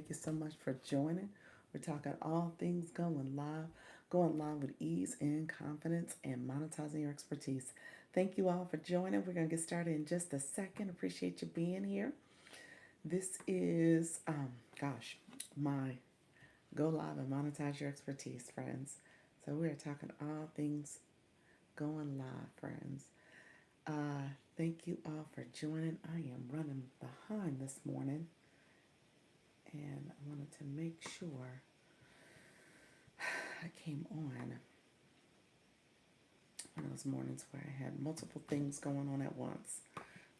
Thank you so much for joining. We're talking all things going live with ease and confidence and monetizing your expertise. Thank you all for joining. We're going to get started in just a second. Appreciate you being here. This is, my go live and monetize your expertise, friends. So we're talking all things going live, friends. Thank you all for joining. I am running behind this morning, and I wanted to make sure I came on one of those mornings where I had multiple things going on at once.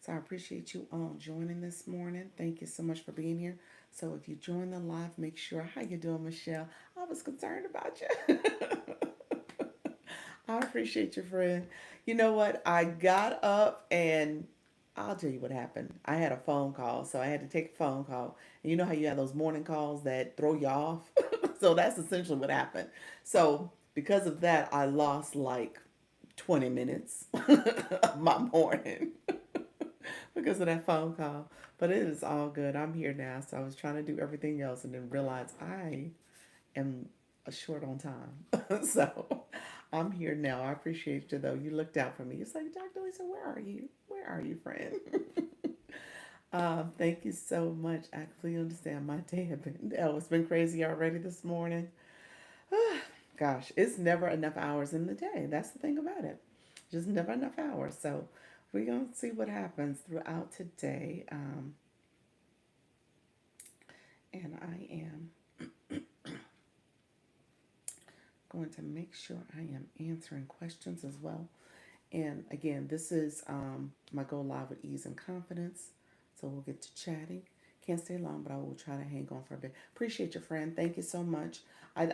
So I appreciate you all joining this morning. Thank you so much for being here. So if you join the live, make sure, how you doing, Michelle? I was concerned about you. I appreciate you, friend. You know what? I got up and I'll tell you what happened. I had a phone call, so I had to take a phone call. And you know how you have those morning calls that throw you off? So that's essentially what happened. So because of that, I lost like 20 minutes of my morning because of that phone call. But it is all good. I'm here now. So I was trying to do everything else and then realized I am short on time. So I'm here now. I appreciate you though. You looked out for me. It's like, Dr. Lisa, where are you? Where are you, friend? Thank you so much. I completely understand. My day had been, oh, it's been crazy already this morning. Gosh, it's never enough hours in the day. That's the thing about it. Just never enough hours. So we're going to see what happens throughout today. And I am going to make sure I am answering questions as well. And again, this is my Go Live with Ease and Confidence. So we'll get to chatting. Can't stay long, but I will try to hang on for a bit. Appreciate your friend. Thank you so much. I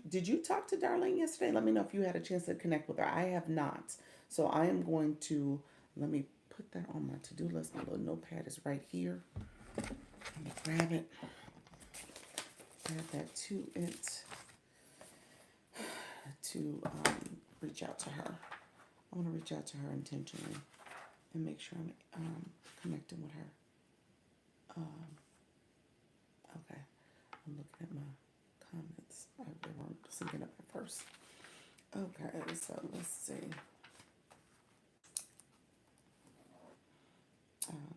did you talk to Darlene yesterday? Let me know if you had a chance to connect with her. I have not. So I am going to let me put that on my to-do list. My little notepad is right here. Let me grab it. Add that to it to reach out to her. I want to reach out to her intentionally and make sure I'm connecting with her. Um, okay, I'm looking at my comments. They weren't syncing up at first. Okay, so let's see. Um,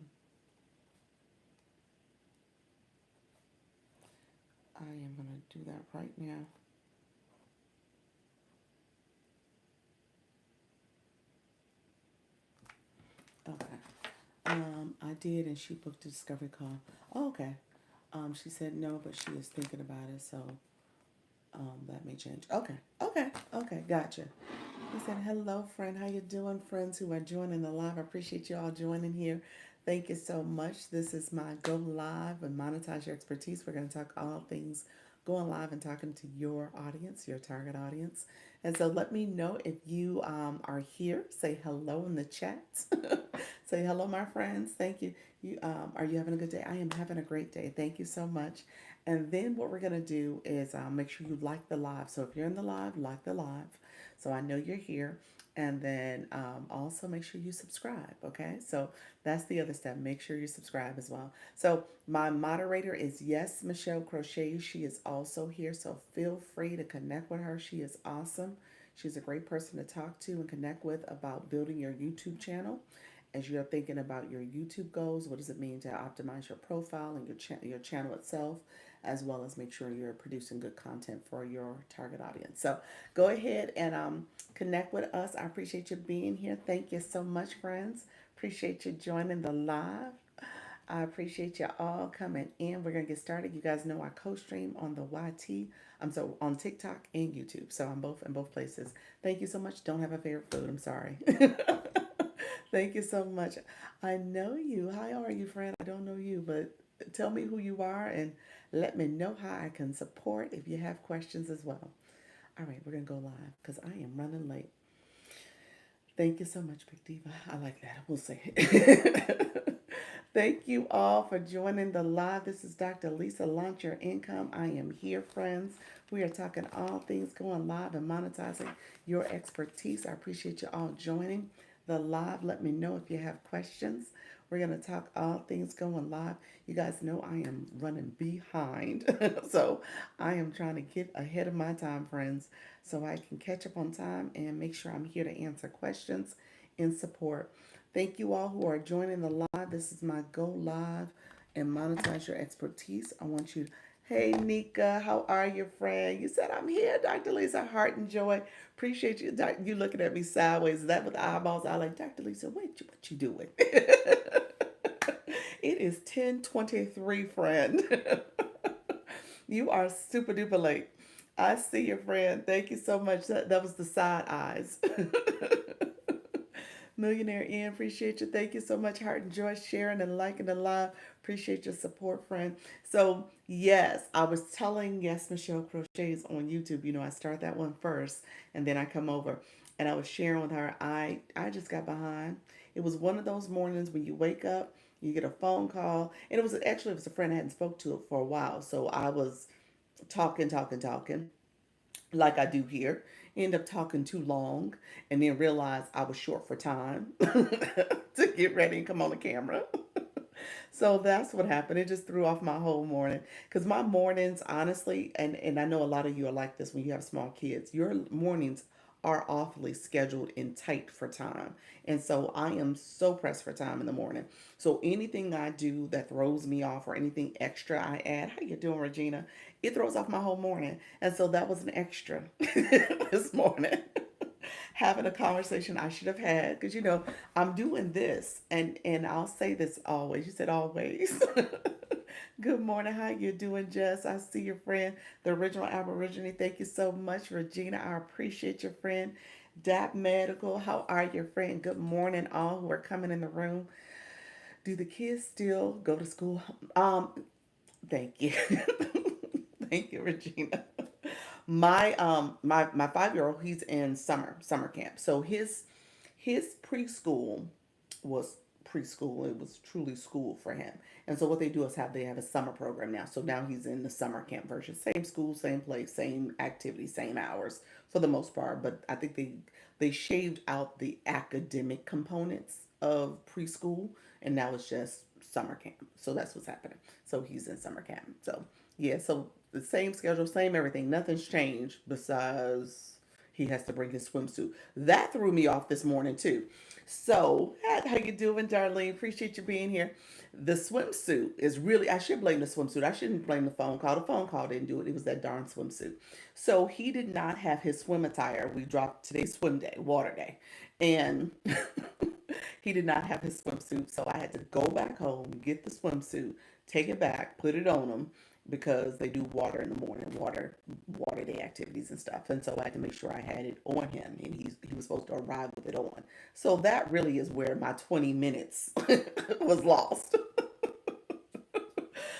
I am going to do that right now. Okay. I did, and she booked a discovery call. Oh, okay. She said no, but she is thinking about it, so that may change. Okay, okay, okay. Gotcha. He said, "Hello, friend. How you doing, friends who are joining the live? I appreciate you all joining here. Thank you so much. This is my Go Live and Monetize Your Expertise. We're going to talk all things going live and talking to your audience, your target audience. And so let me know if you are here. Say hello in the chat. Say hello, my friends. Thank you. You are you having a good day? I am having a great day. Thank you so much. And then what we're gonna do is make sure you like the live. So if you're in the live, like the live, so I know you're here. And then also make sure you subscribe. Okay, so that's the other step. Make sure you subscribe as well. So my moderator is Yes Michelle Crochet. She is also here, so feel free to connect with her. She is awesome. She's a great person to talk to and connect with about building your YouTube channel. As you're thinking about your YouTube goals, what does it mean to optimize your profile and your channel itself, as well as make sure you're producing good content for your target audience. So go ahead and connect with us. I appreciate you being here. Thank you so much, friends. Appreciate you joining the live. I appreciate you all coming in. We're gonna get started. You guys know I co-stream on the YT. I'm so on TikTok and YouTube. So I'm both in both places. Thank you so much. Don't have a favorite food. I'm sorry. Thank you so much. I know you. How are you, friend? I don't know you, but tell me who you are and let me know how I can support if you have questions as well. All right, we're gonna go live because I am running late. Thank you so much, Big Diva. I like that. We'll say it. Thank you all for joining the live. This is Dr. Lisa. Launch Your Income. I am here, friends. We are talking all things going live and monetizing your expertise. I appreciate you all joining the live. Let me know if you have questions. We're going to talk all things going live. You guys know I am running behind. So I am trying to get ahead of my time, friends, so I can catch up on time and make sure I'm here to answer questions in support. Thank you all who are joining the live. This is my go live and monetize your expertise. I want you. Hey Nika, how are you, friend? You said I'm here, Dr. Lisa. Heart and joy. Appreciate you. You looking at me sideways. Is that with the eyeballs? I like Dr. Lisa. Wait, what you doing? It is 10:23, friend. You are super duper late. I see your friend. Thank you so much. That was the side eyes. Millionaire Ian, appreciate you. Thank you so much. Heart and joy, sharing and liking the live. Appreciate your support, friend. So, yes, I was telling Yes Michelle Crochets on YouTube. You know, I start that one first and then I come over. And I was sharing with her, I just got behind. It was one of those mornings when you wake up, you get a phone call. And it was a friend I hadn't spoke to for a while. So I was talking like I do here. End up talking too long and then realized I was short for time to get ready and come on the camera. So that's what happened. It just threw off my whole morning. Because my mornings, honestly, and I know a lot of you are like this when you have small kids, your mornings are awfully scheduled and tight for time. And so I am so pressed for time in the morning. So anything I do that throws me off or anything extra I add, how you doing, Regina? It throws off my whole morning. And so that was an extra this morning. Having a conversation I should have had because I'm doing this and I'll say this always. You said always. Good morning. How you doing, Jess? I see your friend, the original Aborigine. Thank you so much, Regina. I appreciate your friend. Dap Medical. How are your friend? Good morning, all who are coming in the room. Do the kids still go to school? Thank you. Thank you, Regina. My 5-year old, he's in summer camp. So his preschool was preschool. It was truly school for him. And so what they do is they have a summer program now. So now he's in the summer camp version. Same school, same place, same activity, same hours for the most part. But I think they shaved out the academic components of preschool and now it's just summer camp. So that's what's happening. So he's in summer camp. So yeah, so the same schedule, same everything. Nothing's changed besides he has to bring his swimsuit. That threw me off this morning too. So, how you doing, Darlene? Appreciate you being here. The swimsuit is really, I should blame the swimsuit. I shouldn't blame the phone call. The phone call didn't do it. It was that darn swimsuit. So he did not have his swim attire. We dropped today's swim day, water day. And he did not have his swimsuit. So I had to go back home, get the swimsuit, take it back, put it on him because they do water in the morning, water day activities and stuff. And so I had to make sure I had it on him and he was supposed to arrive with it on. So that really is where my 20 minutes was lost.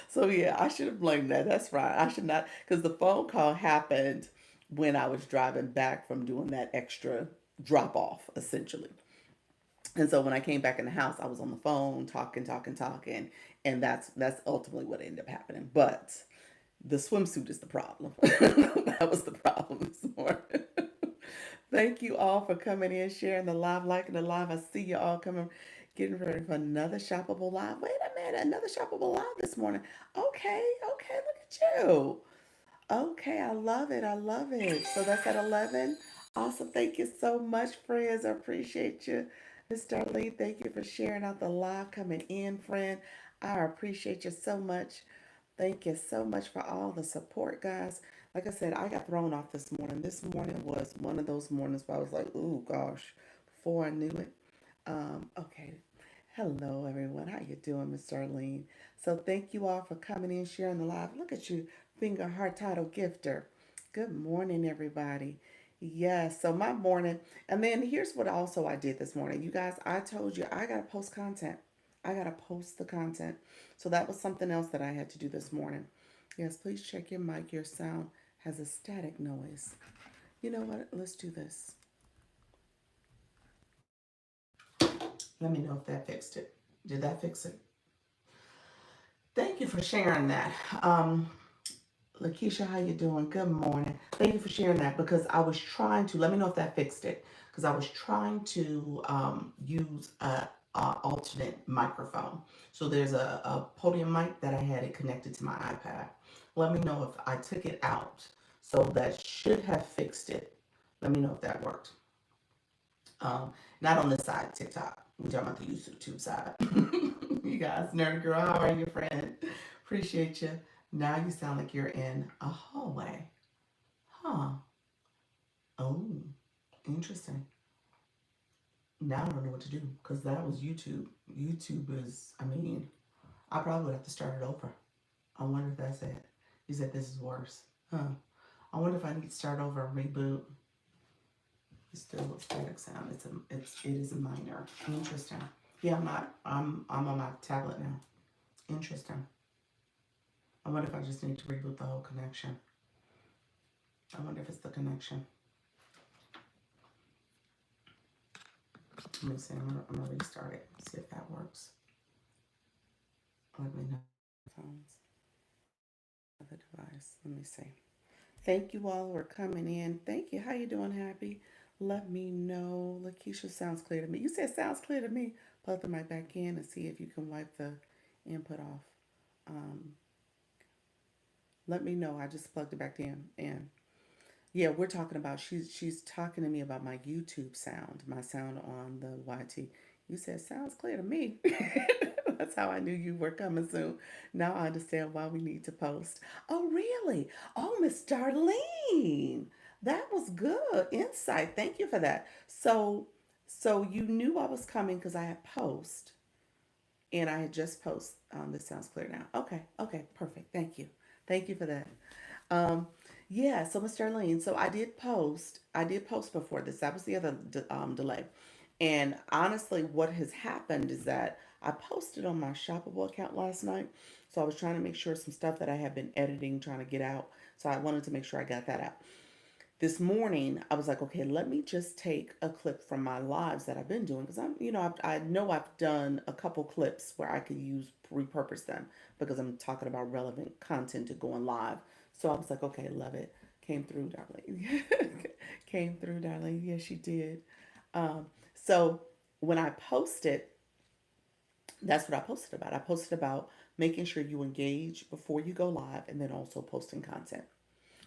So yeah, I should have blamed that. That's right. I should not, because the phone call happened when I was driving back from doing that extra drop off, essentially. And so when I came back in the house, I was on the phone talking, and that's ultimately what ended up happening. But the swimsuit is the problem. That was the problem this morning. Thank you all for coming in, sharing the live, liking the live. I see you all coming, getting ready for another shoppable live. Wait a minute, another shoppable live this morning. Okay, okay, look at you. Okay, I love it. I love it. So that's at 11. Awesome. Thank you so much, friends. I appreciate you. Miss Darlene, thank you for sharing out the live coming in, friend. I appreciate you so much. Thank you so much for all the support, guys. Like I said, I got thrown off this morning. This morning was one of those mornings where I was like, "Ooh, gosh," before I knew it. Okay. Hello, everyone. How you doing, Miss Darlene? So thank you all for coming in, sharing the live. Look at you, finger heart title gifter. Good morning, everybody. Yes, so my morning, and then here's what also I did this morning. You guys, I told you I gotta post content. I gotta post the content. So that was something else that I had to do this morning. Yes, please check your mic. Your sound has a static noise. You know what? Let's do this. Let me know if that fixed it. Did that fix it? Thank you for sharing that. Lakeisha, how you doing? Good morning. Thank you for sharing that because I was trying to, let me know if that fixed it, because I was trying to use alternate microphone. So there's a podium mic that I had it connected to my iPad. Let me know if I took it out. So that should have fixed it. Let me know if that worked. Not on this side, TikTok. We're talking about the YouTube side. You guys, nerd girl, how are you, friend? Appreciate you. Now you sound like you're in a hallway. Huh. Oh, interesting. Now I don't know what to do because that was YouTube. YouTube is, I mean, I probably would have to start it over. I wonder if that's it. You said this is worse. Huh. I wonder if I need to start over and reboot. It's still a static sound. It is a minor. Interesting. Yeah, I'm on my tablet now. Interesting. I wonder if I just need to reboot the whole connection. I wonder if it's the connection. Let me see. I'm gonna restart it. See if that works. Let me know. Phones. Other device. Let me see. Thank you all for coming in. Thank you. How you doing, Happy? Let me know. Lakeisha sounds clear to me. You said sounds clear to me. Plug the mic back in and see if you can wipe the input off. Um, Let me know. I just plugged it back in. And yeah, we're talking about she's talking to me about my YouTube sound, my sound on the YT. You said sounds clear to me. That's how I knew you were coming soon. Now I understand why we need to post. Oh, really? Oh, Miss Darlene. That was good insight. Thank you for that. So you knew I was coming because I had post and I had just post. This sounds clear now. Okay, okay, perfect. Thank you for that. Um, yeah, so Miss Darlene, so I did post before this. That was the other delay. And honestly, what has happened is that I posted on my shoppable account last night. So I was trying to make sure some stuff that I have been editing, trying to get out. So I wanted to make sure I got that out. This morning, I was like, okay, let me just take a clip from my lives that I've been doing because I know I've done a couple clips where I could repurpose them because I'm talking about relevant content to go on live. So I was like, okay, love it. Came through, darling. Came through, darling. Yes, she did. So when I posted, that's what I posted about. I posted about making sure you engage before you go live and then also posting content.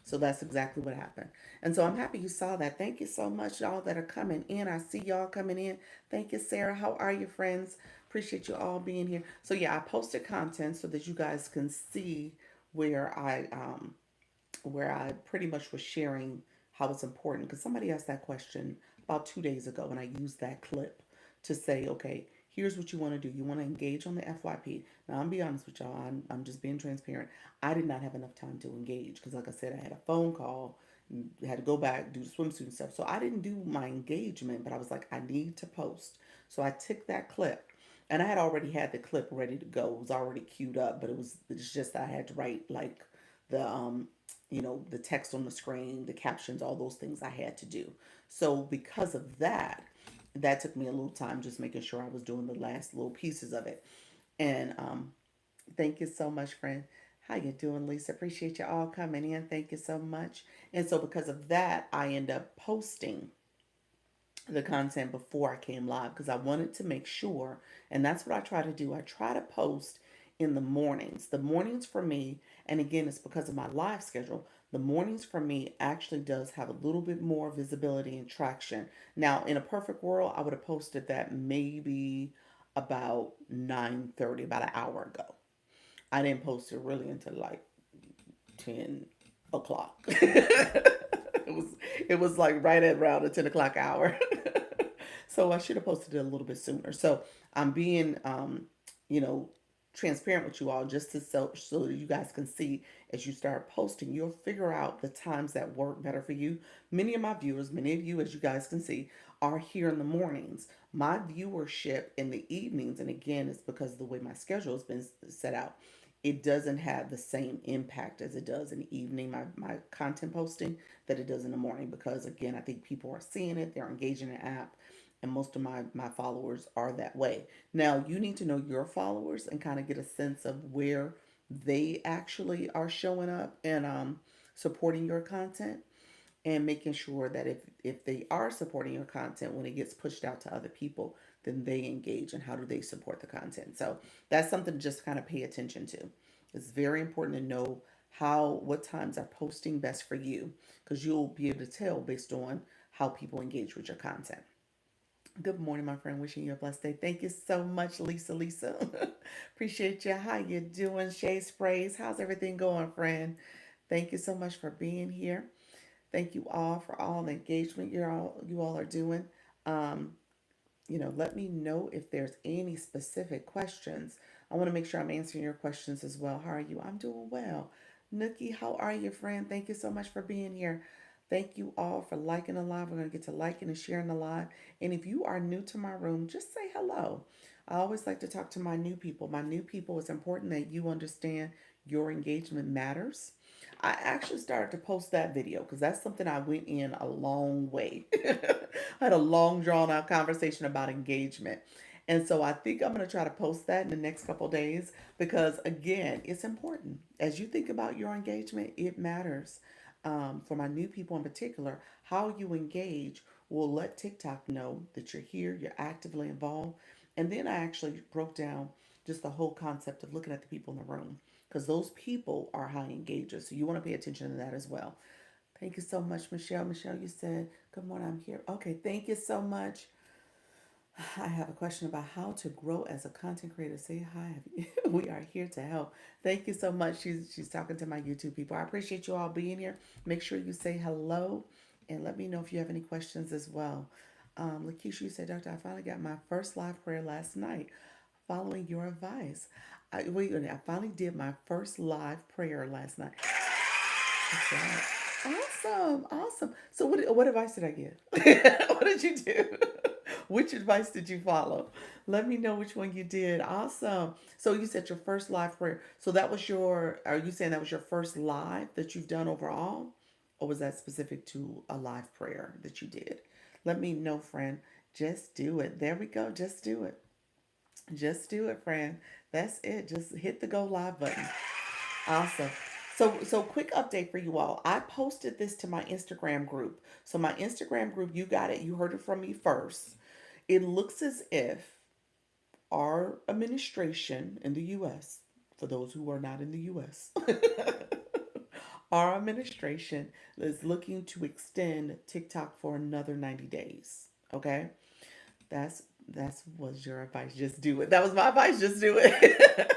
So that's exactly what happened. And so I'm happy you saw that. Thank you so much, y'all that are coming in. I see y'all coming in. Thank you, Sarah. How are you, friends? Appreciate you all being here. So yeah, I posted content so that you guys can see where I pretty much was sharing how it's important. Because somebody asked that question about 2 days ago, and I used that clip to say, okay, here's what you want to do. You want to engage on the FYP. Now, I'm be honest with y'all. I'm just being transparent. I did not have enough time to engage because, like I said, I had a phone call, had to go back, do the swimsuit and stuff. So I didn't do my engagement, but I was like, I need to post. So I took that clip. And I had already had the clip ready to go. It was already queued up, but it's just I had to write like the the text on the screen, the captions, all those things I had to do. So because of that, that took me a little time just making sure I was doing the last little pieces of it. And thank you so much, friend. How you doing, Lisa? Appreciate you all coming in. Thank you so much. And so because of that, I end up posting the content before I came live because I wanted to make sure, and that's what I try to do. I try to post in the mornings. The mornings for me, and again, it's because of my live schedule. The mornings for me actually does have a little bit more visibility and traction. Now, in a perfect world, I would have posted that maybe about 9:30, about an hour ago. I didn't post it really until like 10 o'clock. It was like right at around the 10 o'clock hour. So I should have posted it a little bit sooner. So I'm being you know, transparent with you all just to so that you guys can see as you start posting, you'll figure out the times that work better for you. Many of my viewers, many of you, as you guys can see, are here in the mornings. My viewership in the evenings, and again, it's because of the way my schedule has been set out, it doesn't have the same impact as it does in the evening, my content posting, that it does in the morning. Because again, I think people are seeing it, they're engaging in the app, and most of my followers are that way. Now, you need to know your followers and kind of get a sense of where they actually are showing up and supporting your content, and making sure that if they are supporting your content when it gets pushed out to other people, then they engage and how do they support the content. So that's something to just kind of pay attention to. It's very important to know what times are posting best for you, because you'll be able to tell based on how people engage with your content. Good morning, my friend. Wishing you a blessed day. Thank you so much, Lisa. Lisa, appreciate you. How you doing, Shay Sprays? How's everything going, friend? Thank you so much for being here. Thank you all for all the engagement you all are doing. Um, let me know if there's any specific questions. I want to make sure I'm answering your questions as well. How are you? I'm doing well. Nookie, how are you, friend? Thank you so much for being here. Thank you all for liking the live. We're going to get to liking and sharing the live. And if you are new to my room, just say hello. I always like to talk to my new people. My new people, it's important that you understand your engagement matters. I actually started to post that video because that's something I went in a long way. I had a long drawn out conversation about engagement. And so I think I'm going to try to post that in the next couple of days because, again, it's important. As you think about your engagement, it matters. For my new people in particular, how you engage will let TikTok know that you're here, you're actively involved. And then I actually broke down just the whole concept of looking at the people in the room because those people are high engagers. So you want to pay attention to that as well. Thank you so much, Michelle. Michelle, you said, good morning, I'm here. Okay, thank you so much. I have a question about how to grow as a content creator. Say hi. We are here to help. Thank you so much. She's talking to my YouTube people. I appreciate you all being here. Make sure you say hello and let me know if you have any questions as well. Lakeisha, you said, Doctor, I finally got my first live prayer last night following your advice. I finally did my first live prayer last night. That's right. Awesome, awesome. So what advice did I give? What did you do? Which advice did you follow? Let me know which one you did. Awesome. So you said your first live prayer. So that was are you saying that was your first live that you've done overall? Or was that specific to a live prayer that you did? Let me know, friend. Just do it. There we go. Just do it. Just do it, friend. That's it. Just hit the go live button. Awesome. So quick update for you all. I posted this to my Instagram group. So my Instagram group, you got it. You heard it from me first. It looks as if our administration in the US, for those who are not in the US, our administration is looking to extend TikTok for another 90 days. Okay? That's was your advice. Just do it. That was my advice. Just do it.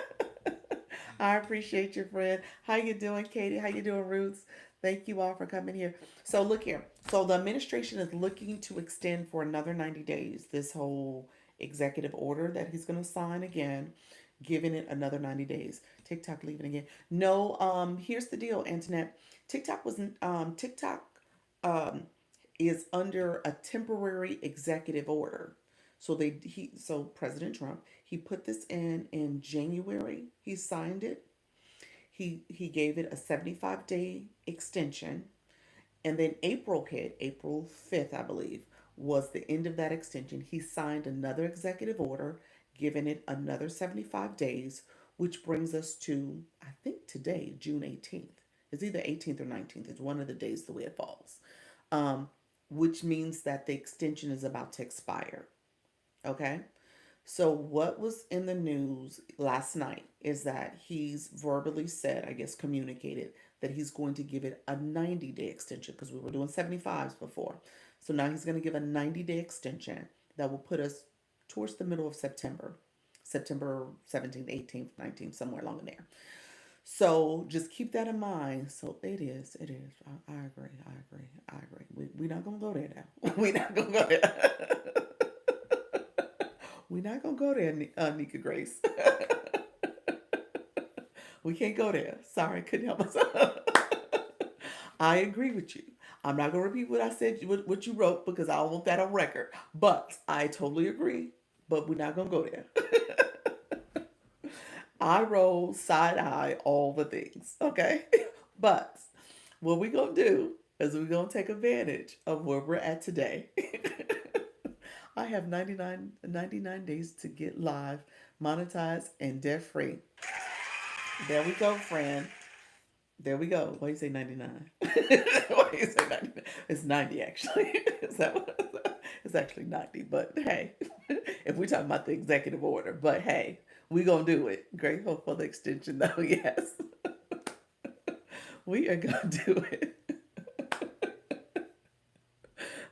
I appreciate your friend. How you doing, Katie? How you doing, Roots? Thank you all for coming here. So look here. So the administration is looking to extend for another 90 days this whole executive order that he's going to sign again, giving it another 90 days. TikTok leaving again. No, here's the deal, Antoinette. TikTok um is under a temporary executive order. So President Trump, he put this in January. He signed it. He gave it a 75-day extension, and then April hit, April 5th, I believe, was the end of that extension. He signed another executive order, giving it another 75 days, which brings us to, I think today, June 18th. It's either 18th or 19th. It's one of the days the way it falls. Um, which means that the extension is about to expire. Okay? So, what was in the news last night is that he's verbally said, I guess, communicated that he's going to give it a 90-day extension because we were doing 75s before. So, now he's going to give a 90-day extension that will put us towards the middle of September, September 17th, 18th, 19th, somewhere along in there. So, just keep that in mind. So, it is, it is. I agree, I agree, I agree. We're not going to go there now. We're not going to go there. We're not gonna go there, Nika Grace. We can't go there. Sorry, couldn't help myself. I agree with you. I'm not gonna repeat what I said, what you wrote, because I don't want that on record. But I totally agree. But we're not gonna go there. I roll side eye all the things. Okay, but what we gonna do is we're gonna take advantage of where we're at today. I have 99 days to get live, monetized, and debt free. There we go, friend. There we go. Why you say 99? Why you say 99? It's 90 actually. Is that what, it's actually 90, but hey, if we're talking about the executive order. But hey, we gonna do it. Grateful for the extension though. Yes, we are gonna do it.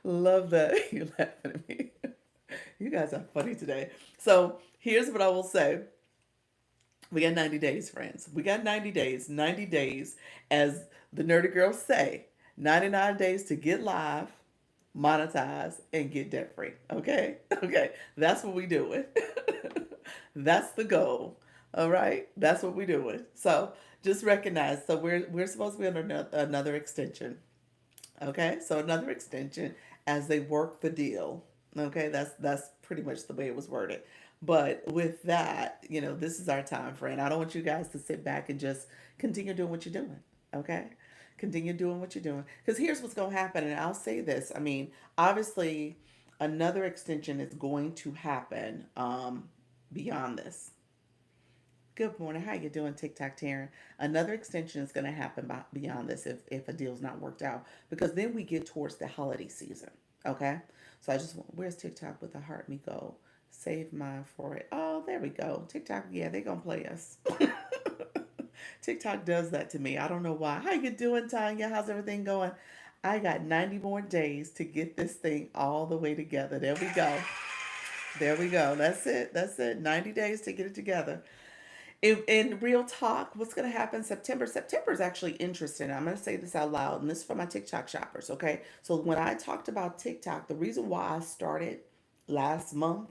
Love that. You laughing at me. You guys are funny today. So here's what I will say. We got 90 days, friends. We got 90 days. 90 days, as the nerdy girls say, 99 days to get live, monetize, and get debt free. Okay? Okay. That's what we doing. That's the goal. All right? That's what we doing. So just recognize. So we're supposed to be under another extension. Okay, so another extension as they work the deal. Okay, that's pretty much the way it was worded. But with that, this is our time, friend. I don't want you guys to sit back and just continue doing what you're doing. Okay, continue doing what you're doing. Because here's what's going to happen, and I'll say this. I mean, obviously, another extension is going to happen beyond this. Good morning. How you doing, TikTok Taryn? Another extension is going to happen beyond this if a deal's not worked out, because then we get towards the holiday season. Okay, so I just want, where's TikTok with the heart me go? Save mine for it. Oh, there we go. TikTok, yeah, they gonna play us. TikTok does that to me. I don't know why. How you doing, Tanya? How's everything going? I got 90 more days to get this thing all the way together. There we go. There we go. That's it. That's it. 90 days to get it together. In real talk, what's going to happen September? September is actually interesting. I'm going to say this out loud, and this is for my TikTok shoppers, okay? So when I talked about TikTok, the reason why I started last month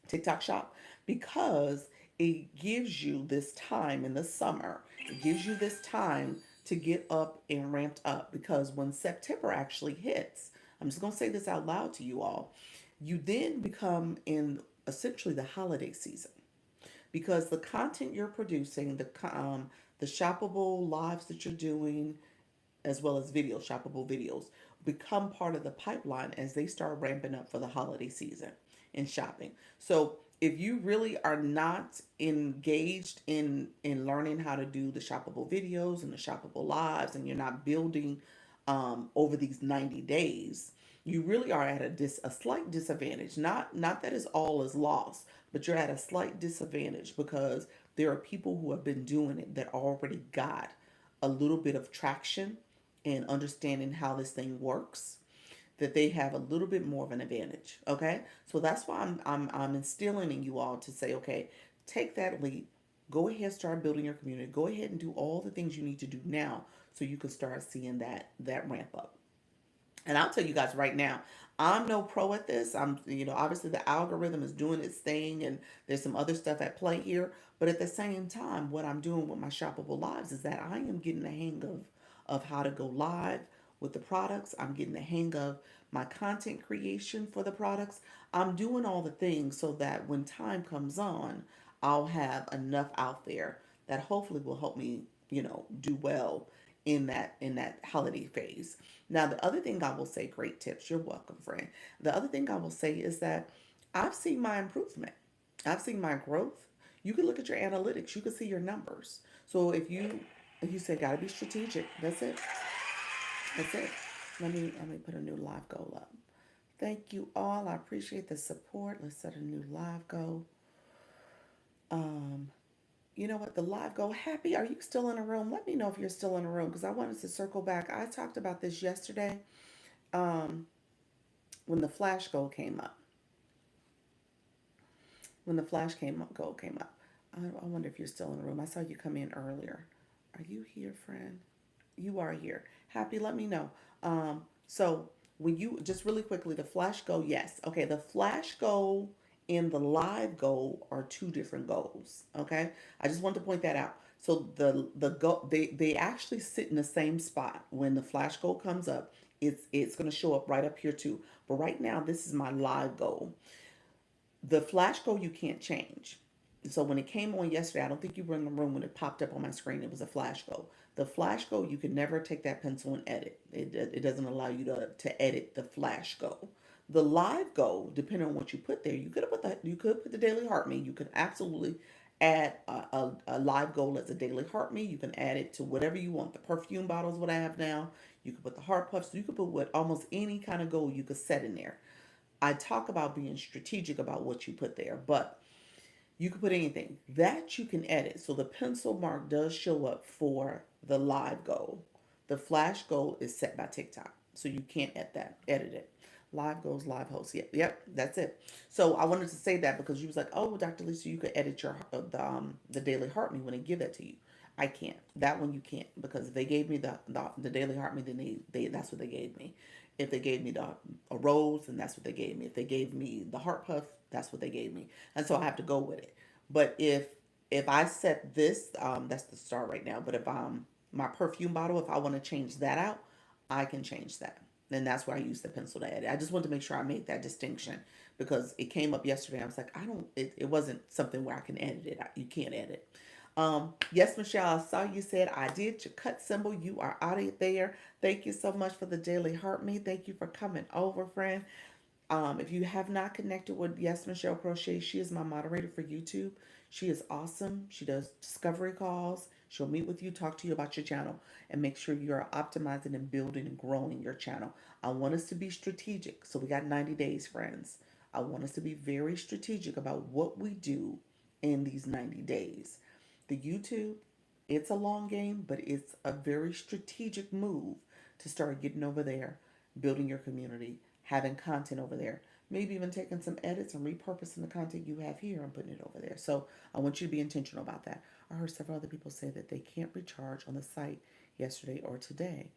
TikTok shop, because it gives you this time in the summer. It gives you this time to get up and ramped up, because when September actually hits, I'm just going to say this out loud to you all. You then become in essentially the holiday season, because the content you're producing, the shoppable lives that you're doing, as well as shoppable videos, become part of the pipeline as they start ramping up for the holiday season in shopping. So if you really are not engaged in learning how to do the shoppable videos and the shoppable lives, and you're not building over these 90 days, you really are at a slight disadvantage. Not that it's all is lost, but you're at a slight disadvantage, because there are people who have been doing it that already got a little bit of traction and understanding how this thing works, that they have a little bit more of an advantage. Okay, so that's why I'm instilling in you all to say, okay, take that leap, go ahead, start building your community, go ahead and do all the things you need to do now, so you can start seeing that ramp up. And I'll tell you guys right now, I'm no pro at this. Obviously the algorithm is doing its thing, and there's some other stuff at play here. But at the same time, what I'm doing with my shoppable lives is that I am getting the hang of how to go live with the products. I'm getting the hang of my content creation for the products. I'm doing all the things so that when time comes on, I'll have enough out there that hopefully will help me, do well in that holiday phase. Now, the other thing I will say, great tips. You're welcome, friend. The other thing I will say is that I've seen my improvement. I've seen my growth. You can look at your analytics. You can see your numbers. So if you say gotta be strategic, that's it. That's it. Let me put a new live goal up. Thank you all. I appreciate the support. Let's set a new live goal. Um, you know what? The live goal. Happy, are you still in the room? Let me know if you're still in the room, because I wanted to circle back. I talked about this yesterday. Um, when the flash goal came up. When the goal came up. I wonder if you're still in the room. I saw you come in earlier. Are you here, friend? You are here. Happy, let me know. So when you just really quickly, the flash goal, yes. Okay, the flash goal and the live goal are two different goals. Okay, I just want to point that out. So the goal, they actually sit in the same spot. When the flash goal comes up, it's going to show up right up here too. But right now, this is my live goal. The flash goal you can't change. So when it came on yesterday, I don't think you were in the room when it popped up on my screen. It was a flash goal. The flash goal, you can never take that pencil and edit. It doesn't allow you to edit the flash goal. The live goal, depending on what you put there, you could put the daily heart me. You could absolutely add a live goal as a daily heart me. You can add it to whatever you want. The perfume bottles, what I have now. You could put the heart puffs. You could put what almost any kind of goal you could set in there. I talk about being strategic about what you put there, but you can put anything that you can edit. So the pencil mark does show up for the live goal. The flash goal is set by TikTok, so you can't edit it. Live goals, live hosts. Yep, that's it. So I wanted to say that because you was like, oh, Dr. Lisa, you could edit your the daily heart me when they give that to you. I can't. That one you can't because if they gave me the daily heart me, then they that's what they gave me. If they gave me a rose, then that's what they gave me. If they gave me the heart puff, that's what they gave me, and so I have to go with it. But if I set this, that's the star right now. But if my perfume bottle, if I want to change that out, I can change that. And that's where I use the pencil to edit. I just wanted to make sure I made that distinction because it came up yesterday. I was like, I don't. It wasn't something where I can edit it. You can't edit. Yes, Michelle, I saw you said I did your cut symbol. You are out of there. Thank you so much for the daily heart me. Thank you for coming over, friend. If you have not connected with Yes Michelle Crochet, she is my moderator for YouTube. She is awesome. She does discovery calls. She'll meet with you, talk to you about your channel, and make sure you are optimizing and building and growing your channel. I want us to be strategic. So we got 90 days, friends. I want us to be very strategic about what we do in these 90 days. The YouTube, it's a long game, but it's a very strategic move to start getting over there, building your community, having content over there, maybe even taking some edits and repurposing the content you have here and putting it over there. So I want you to be intentional about that. I heard several other people say that they can't recharge on the site yesterday or today.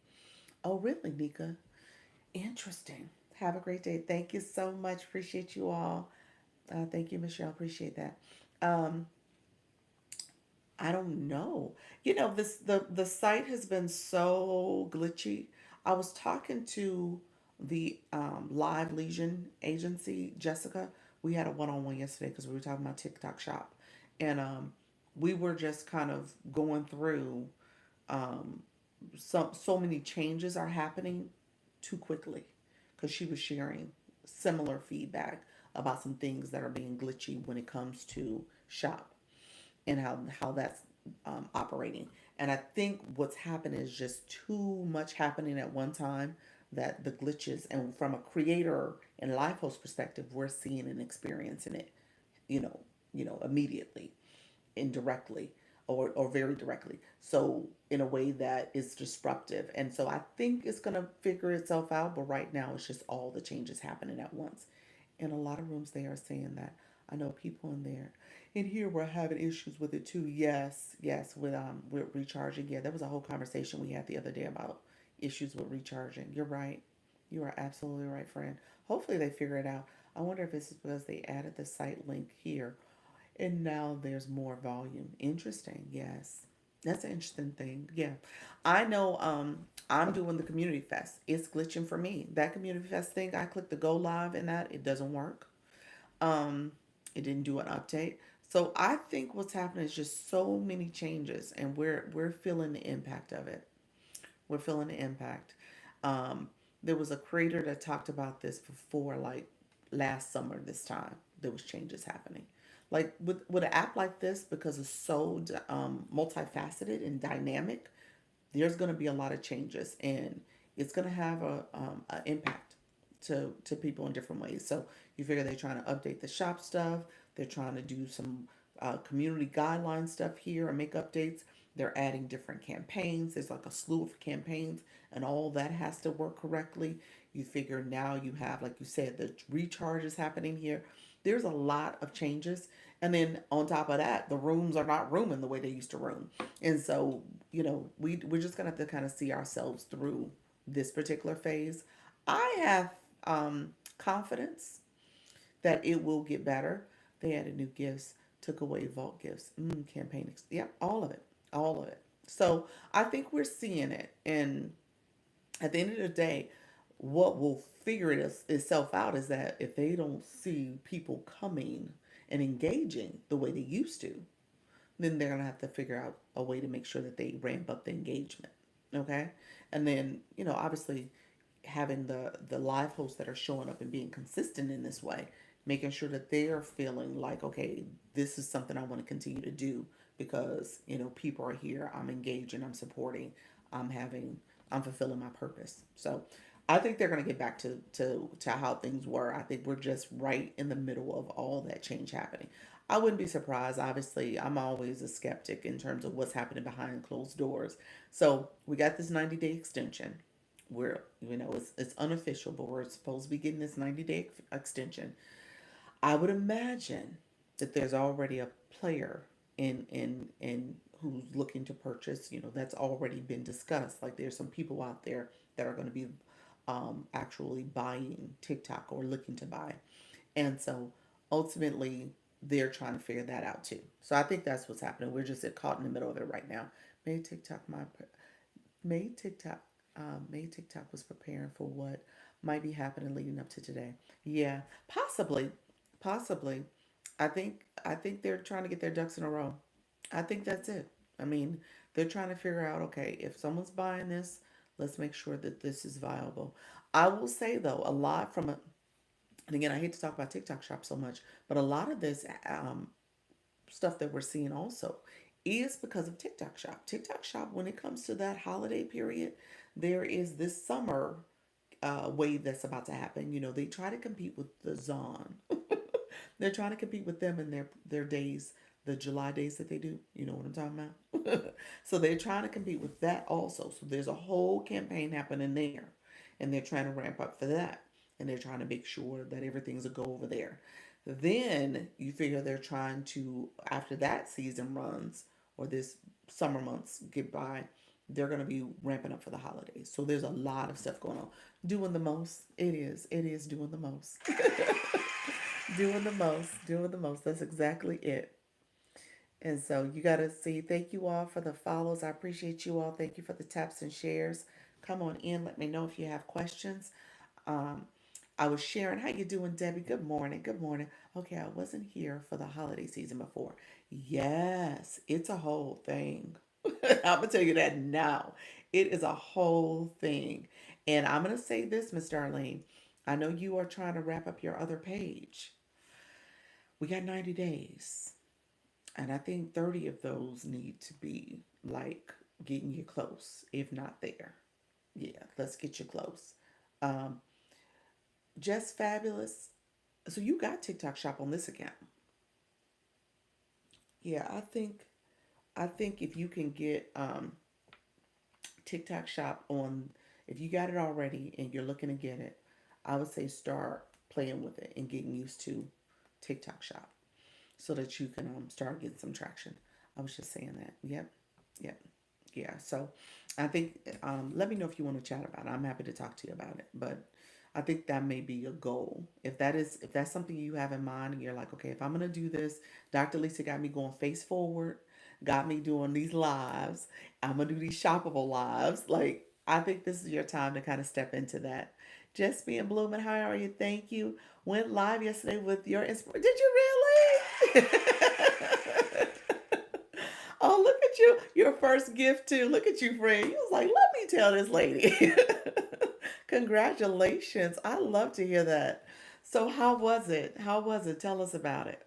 Oh, really, Nika? Interesting. Have a great day. Thank you so much. Appreciate you all. Thank you, Michelle. Appreciate that. Um, I don't know. The site has been so glitchy. I was talking to the Live Legion agency, Jessica. We had a one-on-one yesterday because we were talking about TikTok Shop, and we were just kind of going through um, so many changes are happening too quickly because she was sharing similar feedback about some things that are being glitchy when it comes to shop and how that's operating. And I think what's happening is just too much happening at one time that the glitches, and from a creator and live host perspective, we're seeing and experiencing it, you know, immediately, indirectly, or very directly. So in a way that is disruptive. And so I think it's gonna figure itself out, but right now it's just all the changes happening at once. In a lot of rooms they are saying that. I know people in there. In here we're having issues with it too. Yes, yes, with recharging. Yeah, there was a whole conversation we had the other day about issues with recharging. You're right. You are absolutely right, friend. Hopefully they figure it out. I wonder if it's because they added the site link here and now there's more volume. Interesting. Yes. That's an interesting thing. Yeah. I know I'm doing the community fest. It's glitching for me. That community fest thing, I clicked the go live and that it doesn't work. Um it didn't do an update. So I think what's happening is just so many changes and we're feeling the impact of it. We're feeling the impact. Um, there was a creator that talked about this before, like last summer, this time. There was changes happening. Like with an app like this, because it's so multifaceted and dynamic, there's going to be a lot of changes, and it's going to have a impact to people in different ways. So you figure they're trying to update the shop stuff. They're trying to do some community guideline stuff here and make updates. They're adding different campaigns. There's like a slew of campaigns, and all that has to work correctly. You figure now you have, like you said, the recharge is happening here. There's a lot of changes. And then on top of that, the rooms are not rooming the way they used to room. And so, we're just going to have to kind of see ourselves through this particular phase. I have confidence that it will get better. They added new gifts, took away vault gifts, campaign. Yep, all of it. All of it. So I think we're seeing it. And at the end of the day, what will figure itself out is that if they don't see people coming and engaging the way they used to, then they're going to have to figure out a way to make sure that they ramp up the engagement. Okay. And then, obviously having the live hosts that are showing up and being consistent in this way, making sure that they are feeling like, okay, this is something I want to continue to do because, people are here, I'm engaging, I'm supporting, I'm having, I'm fulfilling my purpose. So I think they're going to get back to how things were. I think we're just right in the middle of all that change happening. I wouldn't be surprised. Obviously, I'm always a skeptic in terms of what's happening behind closed doors. So we got this 90-day extension. We're, it's unofficial, but we're supposed to be getting this 90-day extension. I would imagine that there's already a player in who's looking to purchase. That's already been discussed. Like there's some people out there that are going to be actually buying TikTok or looking to buy, and so ultimately they're trying to figure that out too. So I think that's what's happening. We're just caught in the middle of it right now. Maybe TikTok my Made TikTok Made TikTok was preparing for what might be happening leading up to today. Yeah, possibly, possibly. I think they're trying to get their ducks in a row. I think that's it. I mean, they're trying to figure out, okay, if someone's buying this, let's make sure that this is viable. I will say though, a lot from a, and again, I hate to talk about TikTok Shop so much, but a lot of this stuff that we're seeing also is because of TikTok Shop. TikTok Shop, when it comes to that holiday period, there is this summer wave that's about to happen. They try to compete with the Zon. They're trying to compete with them in their days, the July days that they do. You know what I'm talking about? So they're trying to compete with that also. So there's a whole campaign happening there, and they're trying to ramp up for that, and they're trying to make sure that everything's a go over there. Then you figure they're trying to, after that season runs or this summer months get by, they're going to be ramping up for the holidays. So there's a lot of stuff going on. Doing the most. It is. It is doing the most. Doing the most. Doing the most. That's exactly it. And so you got to see. Thank you all for the follows. I appreciate you all. Thank you for the taps and shares. Come on in. Let me know if you have questions. Um, I was sharing. How you doing, Debbie? Good morning. Good morning. Okay, I wasn't here for the holiday season before. Yes, it's a whole thing. I'm gonna tell you that now. It is a whole thing. And I'm gonna say this, Miss Darlene. I know you are trying to wrap up your other page. We got 90 days. And I think 30 of those need to be like getting you close, if not there. Yeah, let's get you close. Um, just fabulous. So you got TikTok Shop on this account. Yeah, I think if you can get TikTok Shop on, if you got it already and you're looking to get it, I would say start playing with it and getting used to TikTok Shop so that you can start getting some traction. I was just saying that. Yep. Yep. Yeah. So I think let me know if you want to chat about it. I'm happy to talk to you about it. But I think that may be a goal. If that's something you have in mind and you're like, okay, if I'm gonna do this, Dr. Lisa got me going face forward, got me doing these lives. I'm gonna do these shoppable lives. Like I think this is your time to kind of step into that. Just being blooming. How are you? Thank you. Went live yesterday with your inspiration. Did you really? Oh, look at you. Your first gift too. Look at you, friend. You was like, let me tell this lady. Congratulations. I love to hear that. So how was it? How was it? Tell us about it.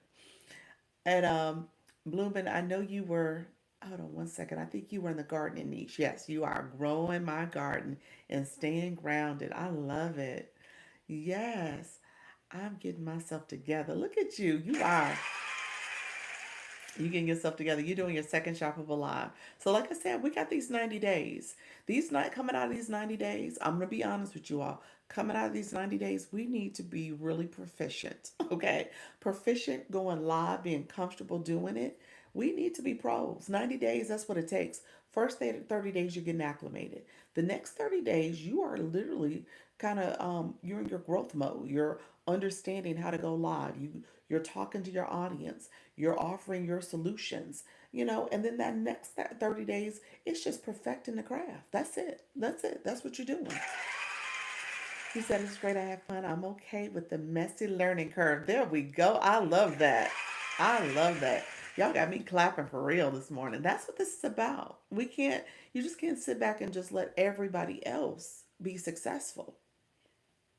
And Bloomin, I know you were, hold on one second. I think you were in the gardening niche. Yes, you are growing my garden and staying grounded. I love it. Yes. I'm getting myself together. Look at you. You are. You getting yourself together. You're doing your second shoppable live. So, like I said, we got these 90 days. These night coming out of these 90 days, I'm gonna be honest with you all. Coming out of these 90 days, we need to be really proficient. Okay. Proficient going live, being comfortable doing it. We need to be pros. 90 days, that's what it takes. First 30 days, you're getting acclimated. The next 30 days, you are literally kind of you're in your growth mode. You're understanding how to go live. You're talking to your audience. You're offering your solutions, and then that 30 days, it's just perfecting the craft. That's it. That's it. That's what you're doing. He said, it's great. I have fun. I'm okay with the messy learning curve. There we go. I love that. I love that. Y'all got me clapping for real this morning. That's what this is about. You just can't sit back and just let everybody else be successful.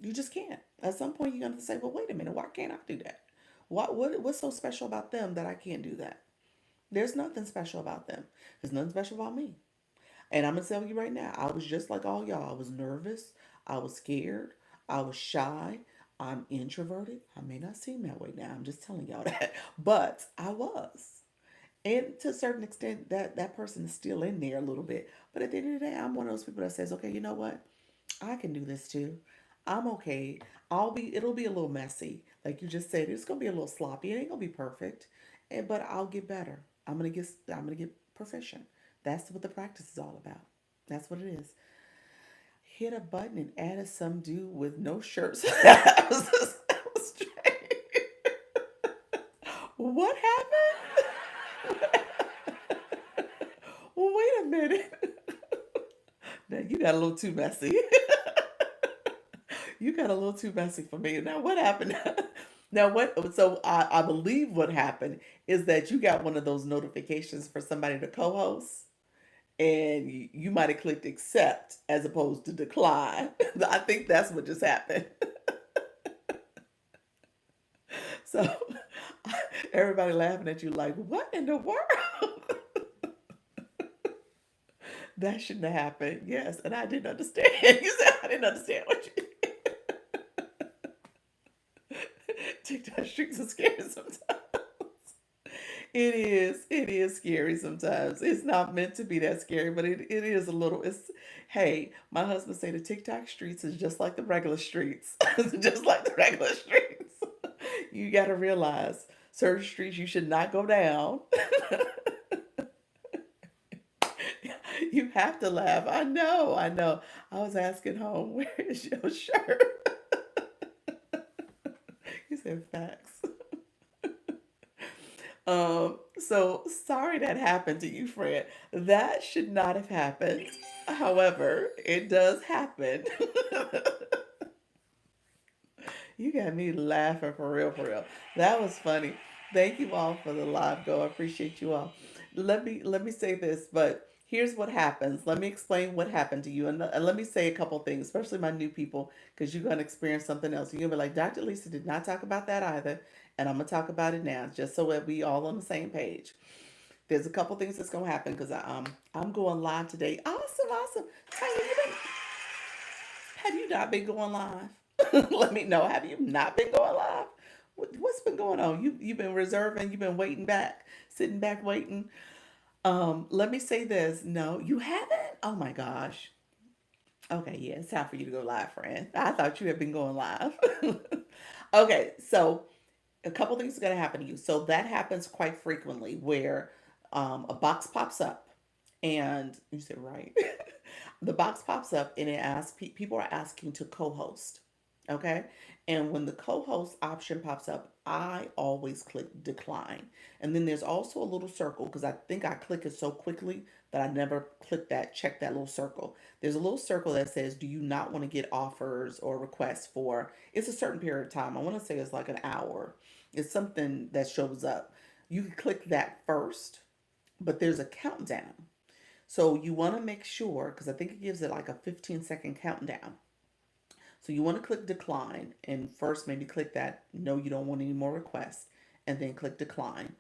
You just can't. At some point, you're going to say, well, wait a minute. Why can't I do that? What's so special about them that I can't do that? There's nothing special about them. There's nothing special about me. And I'm gonna tell you right now, I was just like all y'all. I was nervous. I was scared. I was shy. I'm introverted. I may not seem that way now. I'm just telling y'all that. But I was. And to a certain extent, that person is still in there a little bit. But at the end of the day, I'm one of those people that says, okay, you know what? I can do this too. I'm okay. It'll be a little messy. Like you just said, it's gonna be a little sloppy. It ain't gonna be perfect. But I'll get better. I'm gonna get proficient. That's what the practice is all about. That's what it is. Hit a button and added some dude with no shirts. That was strange. What happened? Well, wait a minute. Now you got a little too messy. You got a little too messy for me. Now what happened? Now what? So I believe what happened is that you got one of those notifications for somebody to co-host, and you might have clicked accept as opposed to decline. I think that's what just happened. So everybody laughing at you like, what in the world? That shouldn't have happened. Yes, and I didn't understand. You said I didn't understand what you TikTok streets are scary sometimes. It is. It is scary sometimes. It's not meant to be that scary, but it is a little. It's hey, my husband say the TikTok streets is just like the regular streets. It's just like the regular streets. You got to realize certain streets you should not go down. You have to laugh. I know. I know. I was asking home, where is your shirt? He said facts. So sorry that happened to you, Fred. That should not have happened. However, it does happen. You got me laughing for real, for real. That was funny. Thank you all for the live go. I appreciate you all. Let me say this, but here's what happens. Let me explain what happened to you, and let me say a couple things, especially my new people, because you're gonna experience something else. You're gonna be like, Dr. Lisa did not talk about that either, and I'm gonna talk about it now, just so that we all on the same page. There's a couple things that's gonna happen because I'm going live today. Awesome, awesome. Tanya, have you not been going live? Let me know. Have you not been going live? What's been going on? You've been reserving. You've been waiting back, sitting back waiting. Let me say this. No, you haven't. Oh my gosh. Okay, yeah, it's time for you to go live, friend. I thought you had been going live. Okay, so a couple things are going to happen to you. So that happens quite frequently where a box pops up and you said, right. The box pops up and it asks, people are asking to co host. Okay. And when the co host option pops up, I always click decline. And then there's also a little circle because I think I click it so quickly that I never check that little circle. There's a little circle that says, do you not want to get offers or requests for, it's a certain period of time. I want to say it's like an hour. It's something that shows up. You can click that first, but there's a countdown. So you want to make sure, because I think it gives it like a 15-second countdown. So you want to click decline and first maybe click that no, you don't want any more requests, and then click decline.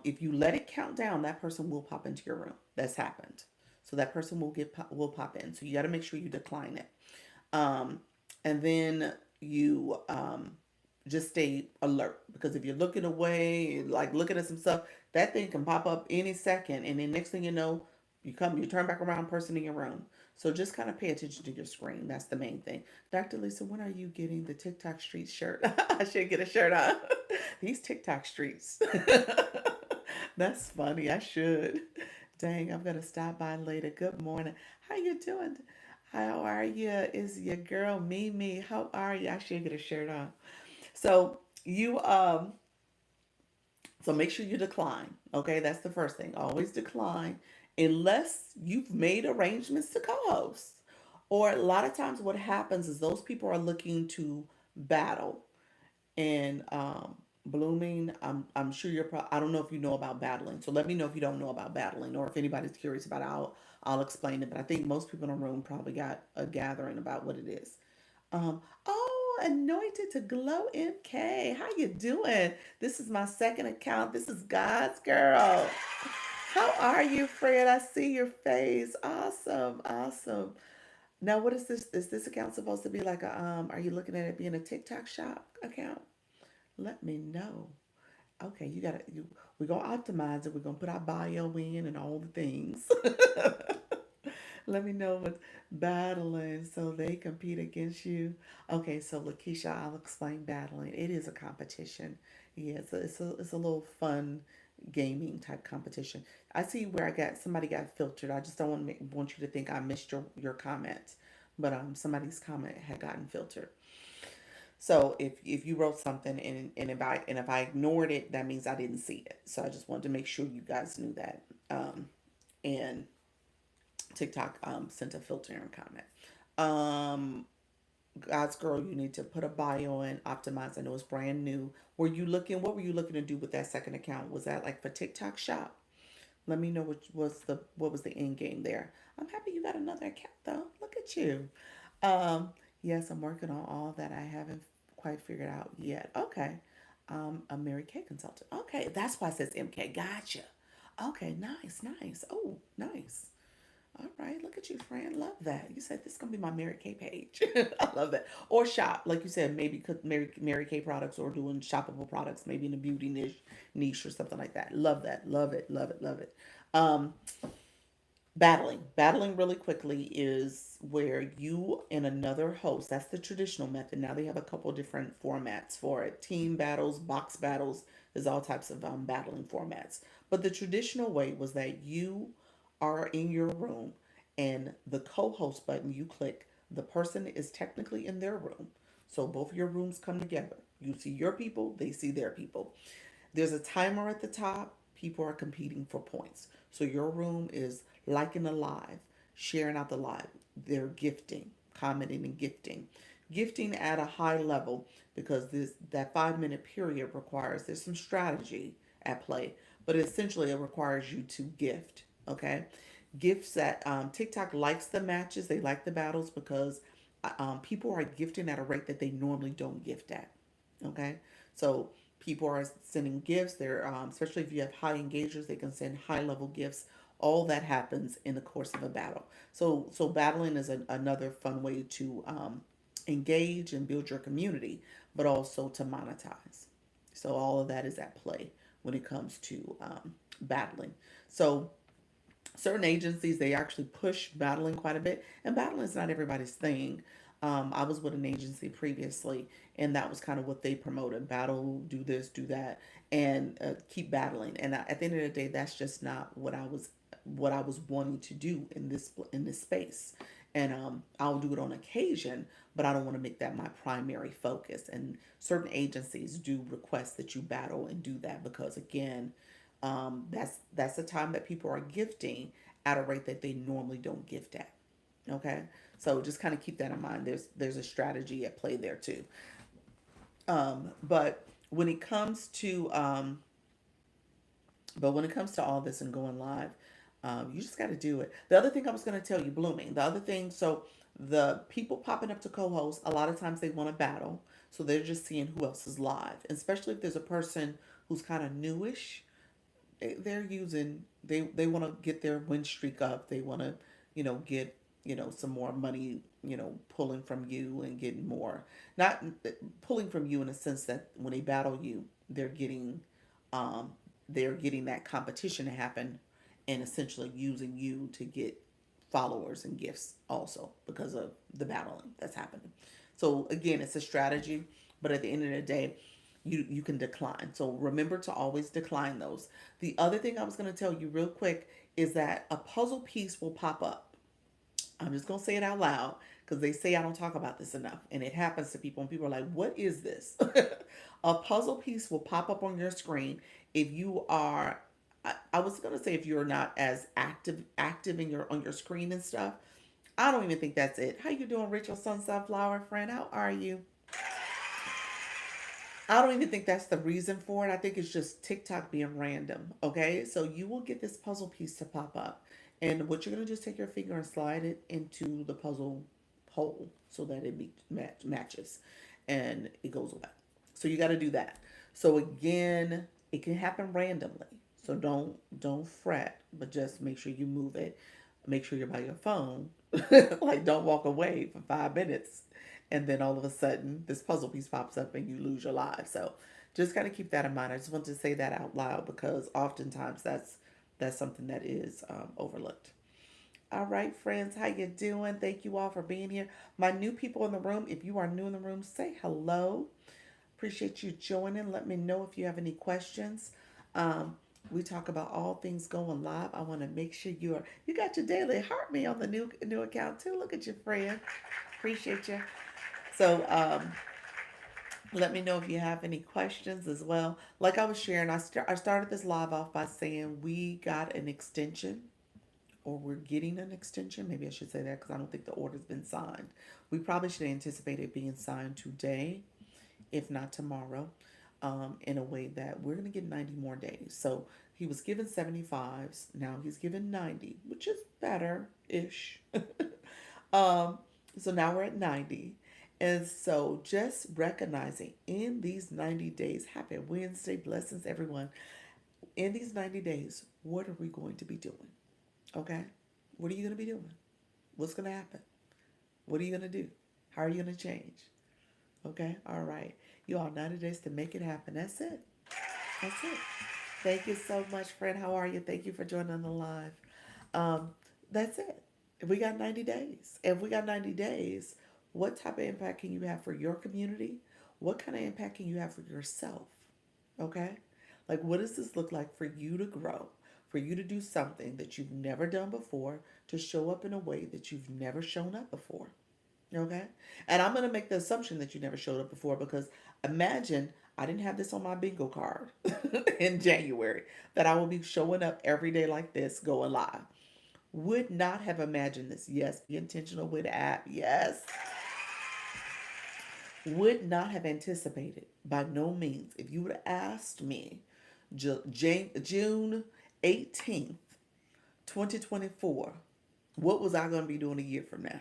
If you let it count down, that person will pop into your room. That's happened. So that person will pop in. So you got to make sure you decline it. Um, and then you just stay alert because if you're looking away, like looking at some stuff, that thing can pop up any second, and then next thing you know, you turn back around, person in your room. So just kind of pay attention to your screen. That's the main thing. Dr. Lisa, when are you getting the TikTok Street shirt? I should get a shirt on. These TikTok streets. That's funny. I should. Dang, I'm gonna stop by later. Good morning. How you doing? How are you? Is your girl Mimi? How are you? I should get a shirt on. So you so make sure you decline. Okay, that's the first thing. Always decline unless you've made arrangements to co-host. Or a lot of times what happens is those people are looking to battle and blooming. I'm sure I don't know if you know about battling. So let me know if you don't know about battling or if anybody's curious about it. I'll explain it, but I think most people in the room probably got a gathering about what it is. Oh, anointed to glow MK. How you doing? This is my second account. This is God's girl. How are you, Fred? I see your face. Awesome, awesome. Now, what is this? Is this account supposed to be like a, are you looking at it being a TikTok shop account? Let me know. Okay, you gotta, we're gonna optimize it. We're gonna put our bio in and all the things. Let me know what's battling so they compete against you. Okay, so Lakeisha, I'll explain battling. It is a competition. Yeah, it's a little fun gaming type competition. I see where I got somebody got filtered. I just don't want you to think I missed your comment, but somebody's comment had gotten filtered. So if you wrote something and if I ignored it, that means I didn't see it. So I just wanted to make sure you guys knew that. And TikTok sent a filtering comment. Um, God's girl, you need to put a bio in, optimize. I know it's brand new. Were you looking? What were you looking to do with that second account? Was that like for TikTok Shop? Let me know what was the end game there. I'm happy you got another account though. Look at you. Um, yes, I'm working on all that. I haven't quite figured out yet. Okay. A Mary Kay consultant. Okay, that's why it says MK. Gotcha. Okay, nice, nice. Oh, nice. All right, look at you, friend. Love that. You said this is gonna be my Mary Kay page. I love that. Or shop, like you said, maybe could Mary Kay products or doing shoppable products, maybe in a beauty niche or something like that. Love that. Love it. Love it. Love it. Um, battling really quickly is where you and another host. That's the traditional method. Now they have a couple different formats for it. Team battles, box battles. There's all types of battling formats. But the traditional way was that you are in your room and the co-host button you click, the person is technically in their room. So both of your rooms come together. You see your people, they see their people. There's a timer at the top. People are competing for points. So your room is liking the live, sharing out the live. They're gifting, commenting and gifting. Gifting at a high level because this that 5 minute period requires there's some strategy at play, but essentially it requires you to gift. Okay, gifts that TikTok likes the matches, they like the battles because people are gifting at a rate that they normally don't gift at. Okay, so people are sending gifts. They're especially if you have high engagers, they can send high level gifts. All that happens in the course of a battle. So battling is another fun way to engage and build your community, but also to monetize. So all of that is at play when it comes to battling. So certain agencies they actually push battling quite a bit, and battling is not everybody's thing. I was with an agency previously, and that was kind of what they promoted: battle, do this, do that, and keep battling. And at the end of the day, that's just not what I was wanting to do in this space. And I'll do it on occasion, but I don't want to make that my primary focus. And certain agencies do request that you battle and do that because again, that's the time that people are gifting at a rate that they normally don't gift at. Okay, so just kind of keep that in mind. There's a strategy at play there too. But when it comes to all this and going live, you just got to do it. The other thing I was going to tell you, blooming. The other thing, so the people popping up to co-host, a lot of times they want to battle, so they're just seeing who else is live, especially if there's a person who's kind of newish. They're using they want to get their win streak up. They want to get some more money, pulling from you and getting more, not pulling from you in a sense that when they battle you um they're getting that competition to happen and essentially using you to get followers and gifts also because of the battling that's happening. So again, it's a strategy, but at the end of the day, you can decline. So remember to always decline those. The other thing I was going to tell you real quick is that a puzzle piece will pop up. I'm just going to say it out loud because they say I don't talk about this enough. And it happens to people, and people are like, what is this? A puzzle piece will pop up on your screen if you are. I was going to say if you're not as active in your on your screen and stuff. I don't even think that's it. How you doing, Rachel Sun Sunflower friend? How are you? I don't even think that's the reason for it. I think it's just TikTok being random. Okay, so you will get this puzzle piece to pop up, and what you're gonna do is take your finger and slide it into the puzzle hole so that it matches, and it goes away. So you got to do that. So again, it can happen randomly. So don't fret, but just make sure you move it. make sure you're by your phone. Like, don't walk away for 5 minutes and then all of a sudden this puzzle piece pops up and you lose your life. So just kind of keep that in mind. I just want to say that out loud because oftentimes that's something that is overlooked. All right, friends, how you doing? Thank you all for being here. My new people in the room, if you are new in the room, say hello. Appreciate you joining. Let me know if you have any questions. Um, we talk about all things going live. I want to make sure you got your daily heart me on the new account too. Look at your friend. Appreciate you. So let me know if you have any questions as well. Like I was sharing, I started this live off by saying we got an extension, or we're getting an extension. Maybe I should say that because I don't think the order's been signed. We probably should anticipate it being signed today, if not tomorrow, in a way that we're going to get 90 more days. So he was given 75s. Now he's given 90, which is better ish. um, so now we're at 90. And so just recognizing in these 90 days, happy Wednesday, blessings, everyone. In these 90 days, what are we going to be doing? Okay? What are you going to be doing? What's going to happen? What are you going to do? How are you going to change? Okay? All right. You all 90 days to make it happen. That's it. That's it. Thank you so much, friend. How are you? Thank you for joining the live. Um, that's it. We got 90 days. If we got 90 days, what type of impact can you have for your community? What kind of impact can you have for yourself? Okay? Like, what does this look like for you to grow? For you to do something that you've never done before, to show up in a way that you've never shown up before. Okay? And I'm going to make the assumption that you never showed up before because imagine I didn't have this on my bingo card in January that I will be showing up every day like this going live. Would not have imagined this. Yes, be intentional with the app. Yes. Would not have anticipated by no means. If you would have asked me June 18th, 2024, what was I going to be doing a year from now?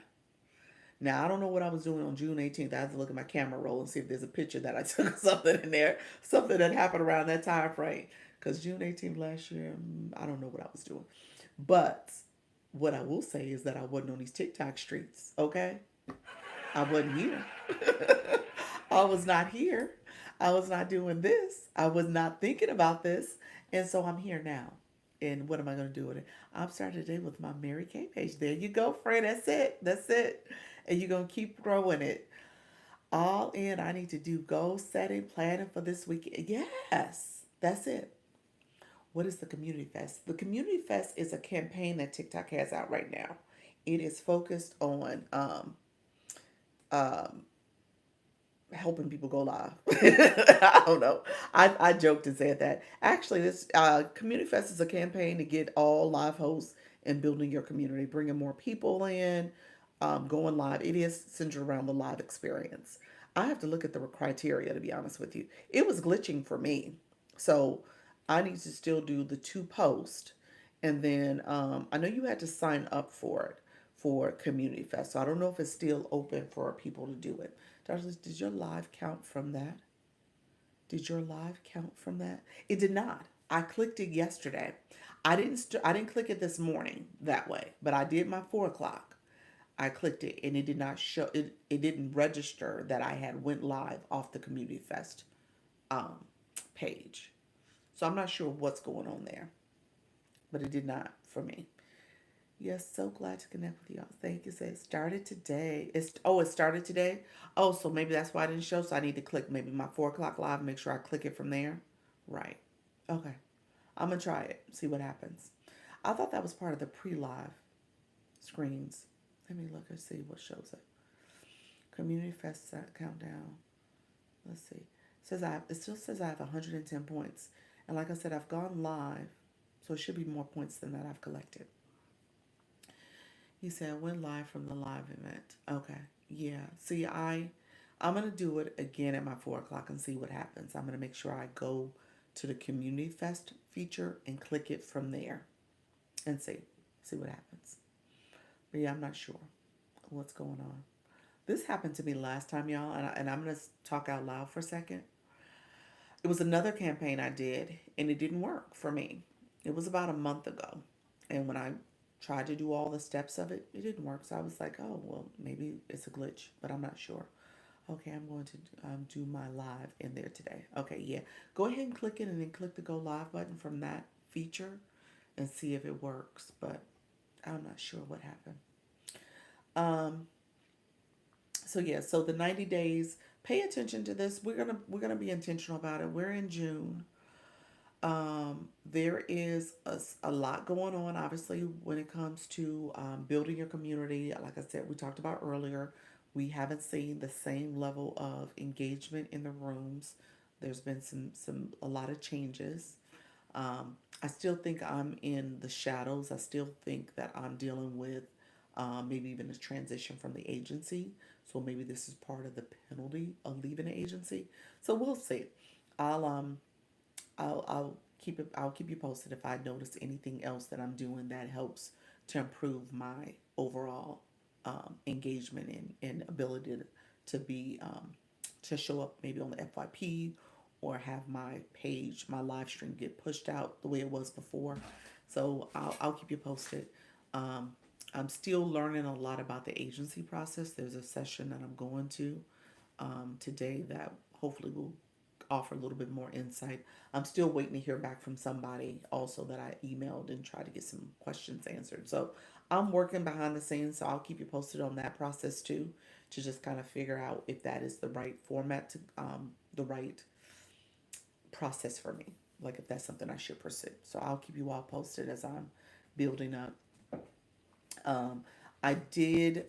Now, I don't know what I was doing on June 18th. I have to look at my camera roll and see if there's a picture that I took something in there, something that happened around that time frame. Because June 18th last year, I don't know what I was doing. But what I will say is that I wasn't on these TikTok streets, okay? I wasn't here. I was not here. I was not doing this. I was not thinking about this. And so I'm here now. And what am I going to do with it? I'm starting today with my Mary Kay page. There you go, friend. That's it. That's it. And you're going to keep growing it. All in. I need to do goal setting, planning for this weekend. Yes, that's it. What is the Community Fest? The Community Fest is a campaign that TikTok has out right now. It is focused on um, helping people go live. I don't know. I joked and said that. Actually, this Community Fest is a campaign to get all live hosts and building your community, bringing more people in, going live. It is centered around the live experience. I have to look at the criteria to be honest with you. It was glitching for me. So I need to still do the two posts. And then I know you had to sign up for it for Community Fest. So I don't know if it's still open for people to do it. Darling, did your live count from that? Did your live count from that? It did not. I clicked it yesterday. I didn't click it this morning that way, but I did my 4 o'clock. I clicked it and it did not show it. It didn't register that I had went live off the Community Fest um, page. So I'm not sure what's going on there, but it did not for me. Yes, so glad to connect with y'all. Thank you. Say it started today. It started today. Oh, so maybe that's why I didn't show. So I need to click maybe my 4 o'clock live. Make sure I click it from there. Right. Okay. I'm gonna try it. See what happens. I thought that was part of the pre-live screens. Let me look and see what shows up. Community Fest countdown. Let's see. It still says I have 110 points, and like I said, I've gone live, so it should be more points than that I've collected. He said went live from the live event. Okay. Yeah. See, I'm gonna do it again at my 4 o'clock and see what happens. I'm gonna make sure I go to the Community Fest feature and click it from there and see what happens. But yeah, I'm not sure what's going on. This happened to me last time, y'all, and I'm gonna talk out loud for a second. It was another campaign I did, and it didn't work for me. It was about a month ago, and when I tried to do all the steps of it. It didn't work. So I was like, oh, well, maybe it's a glitch, but I'm not sure. Okay, I'm going to do my live in there today. Okay, yeah. Go ahead and click it and then click the go live button from that feature and see if it works. But I'm not sure what happened. Um, so yeah, so the 90 days, pay attention to this. We're gonna be intentional about it. We're in June. There is a lot going on, obviously, when it comes to building your community. Like I said, we talked about earlier, we haven't seen the same level of engagement in the rooms. There's been a lot of changes. I still think I'm in the shadows. I still think that I'm dealing with maybe even a transition from the agency. So maybe this is part of the penalty of leaving the agency. So we'll see. I'll um I'll keep you posted if I notice anything else that I'm doing that helps to improve my overall engagement and ability to be to show up maybe on the FYP or have my page, my live stream get pushed out the way it was before. So I'll keep you posted. Um, I'm still learning a lot about the agency process. There's a session that I'm going to today that hopefully will offer a little bit more insight. I'm still waiting to hear back from somebody also that I emailed and tried to get some questions answered. So I'm working behind the scenes, so I'll keep you posted on that process too, to just kind of figure out if that is the right format to the right process for me. Like if that's something I should pursue. So I'll keep you all posted as I'm building up. Um, I did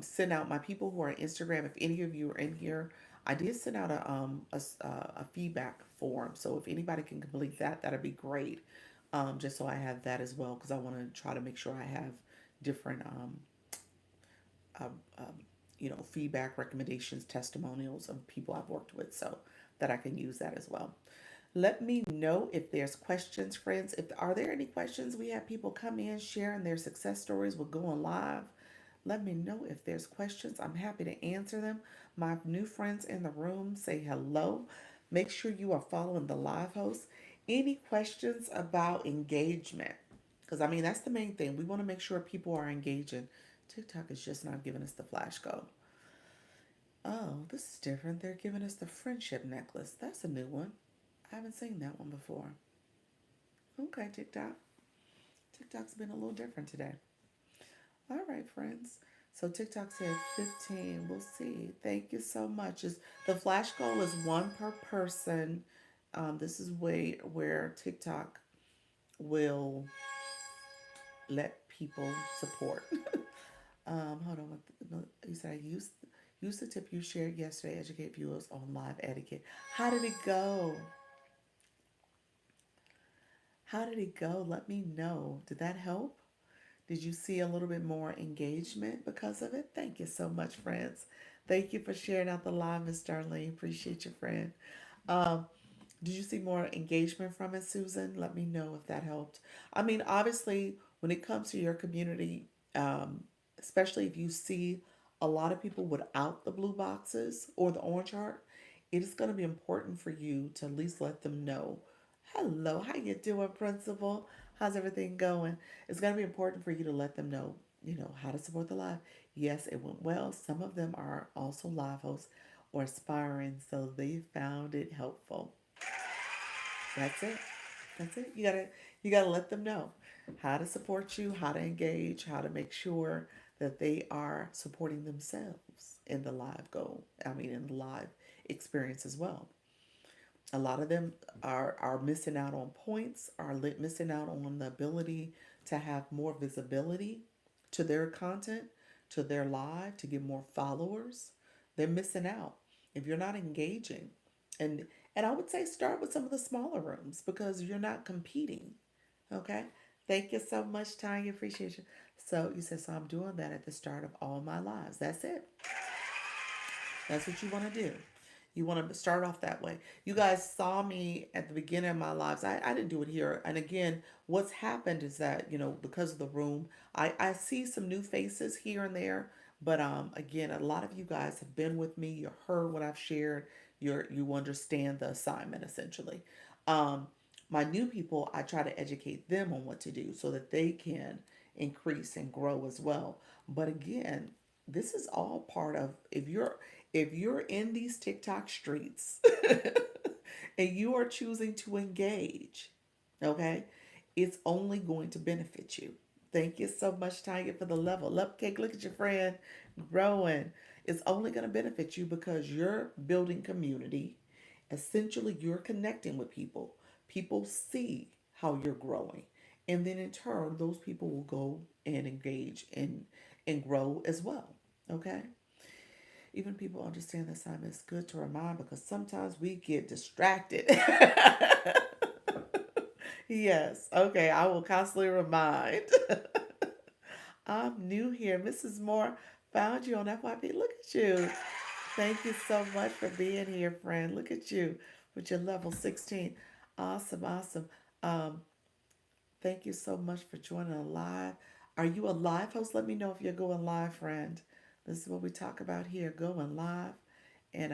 send out my people who are on Instagram. If any of you are in here, I did send out a feedback form. So if anybody can complete that, that'd be great. Just so I have that as well, because I want to try to make sure I have different um, um, feedback, recommendations, testimonials of people I've worked with, so that I can use that as well. Let me know if there's questions, friends. If are there any questions? We have people come in sharing their success stories with going live. Let me know if there's questions. I'm happy to answer them. My new friends in the room, say hello. Make sure you are following the live host. Any questions about engagement? Because I mean, that's the main thing. We want to make sure people are engaging. TikTok is just not giving us the flash code. Oh, this is different. They're giving us the friendship necklace. That's a new one. I haven't seen that one before. Okay, TikTok. TikTok's been a little different today. All right, friends. So TikTok said 15. We'll see. Thank you so much. Is the flash goal is one per person. This is where TikTok will let people support. Hold on. You said use the tip you shared yesterday. Educate viewers on live etiquette. How did it go? How did it go? Let me know. Did that help? Did you see a little bit more engagement because of it? Thank you so much, friends. Thank you for sharing out the live, Miss Darlene. Appreciate you, friend. Um, did you see more engagement from it, Susan? Let me know if that helped. I mean, obviously, when it comes to your community, um, especially if you see a lot of people without the blue boxes or the orange heart, it is going to be important for you to at least let them know. Hello, how you doing, Principal? How's everything going? It's going to be important for you to let them know, how to support the live. Yes, it went well. Some of them are also live hosts or aspiring, so they found it helpful. That's it. That's it. You gotta let them know how to support you, how to engage, how to make sure that they are supporting themselves in the live goal. I mean, in the live experience as well. A lot of them are missing out on points, are missing out on the ability to have more visibility to their content, to their live, to get more followers. They're missing out if you're not engaging. And and I would say start with some of the smaller rooms because you're not competing. Okay? Thank you so much, Tanya. Appreciate you. So you said, so I'm doing that at the start of all my lives. That's it. That's what you want to do. You want to start off that way. You guys saw me at the beginning of my lives. I didn't do it here. And again, what's happened is that, because of the room, I see some new faces here and there. But again, a lot of you guys have been with me. You heard what I've shared. You understand the assignment essentially. Um, my new people, I try to educate them on what to do so that they can increase and grow as well. But again, this is all part of, if you're in these TikTok streets and you are choosing to engage, okay, it's only going to benefit you. Thank you so much, Tanya, for the level up cake. Look at your friend growing. It's only going to benefit you because you're building community. Essentially, you're connecting with people. People see how you're growing. And then in turn, those people will go and engage and grow as well. Okay? Even people understand this time, it's good to remind because sometimes we get distracted. Yes. Okay. I will constantly remind. I'm new here. Mrs. Moore found you on FYP. Look at you. Thank you so much for being here, friend. Look at you with your level 16. Awesome, awesome. Um, Thank you so much for joining a live. Are you a live host? Let me know if you're going live, friend. This is what we talk about here, going live and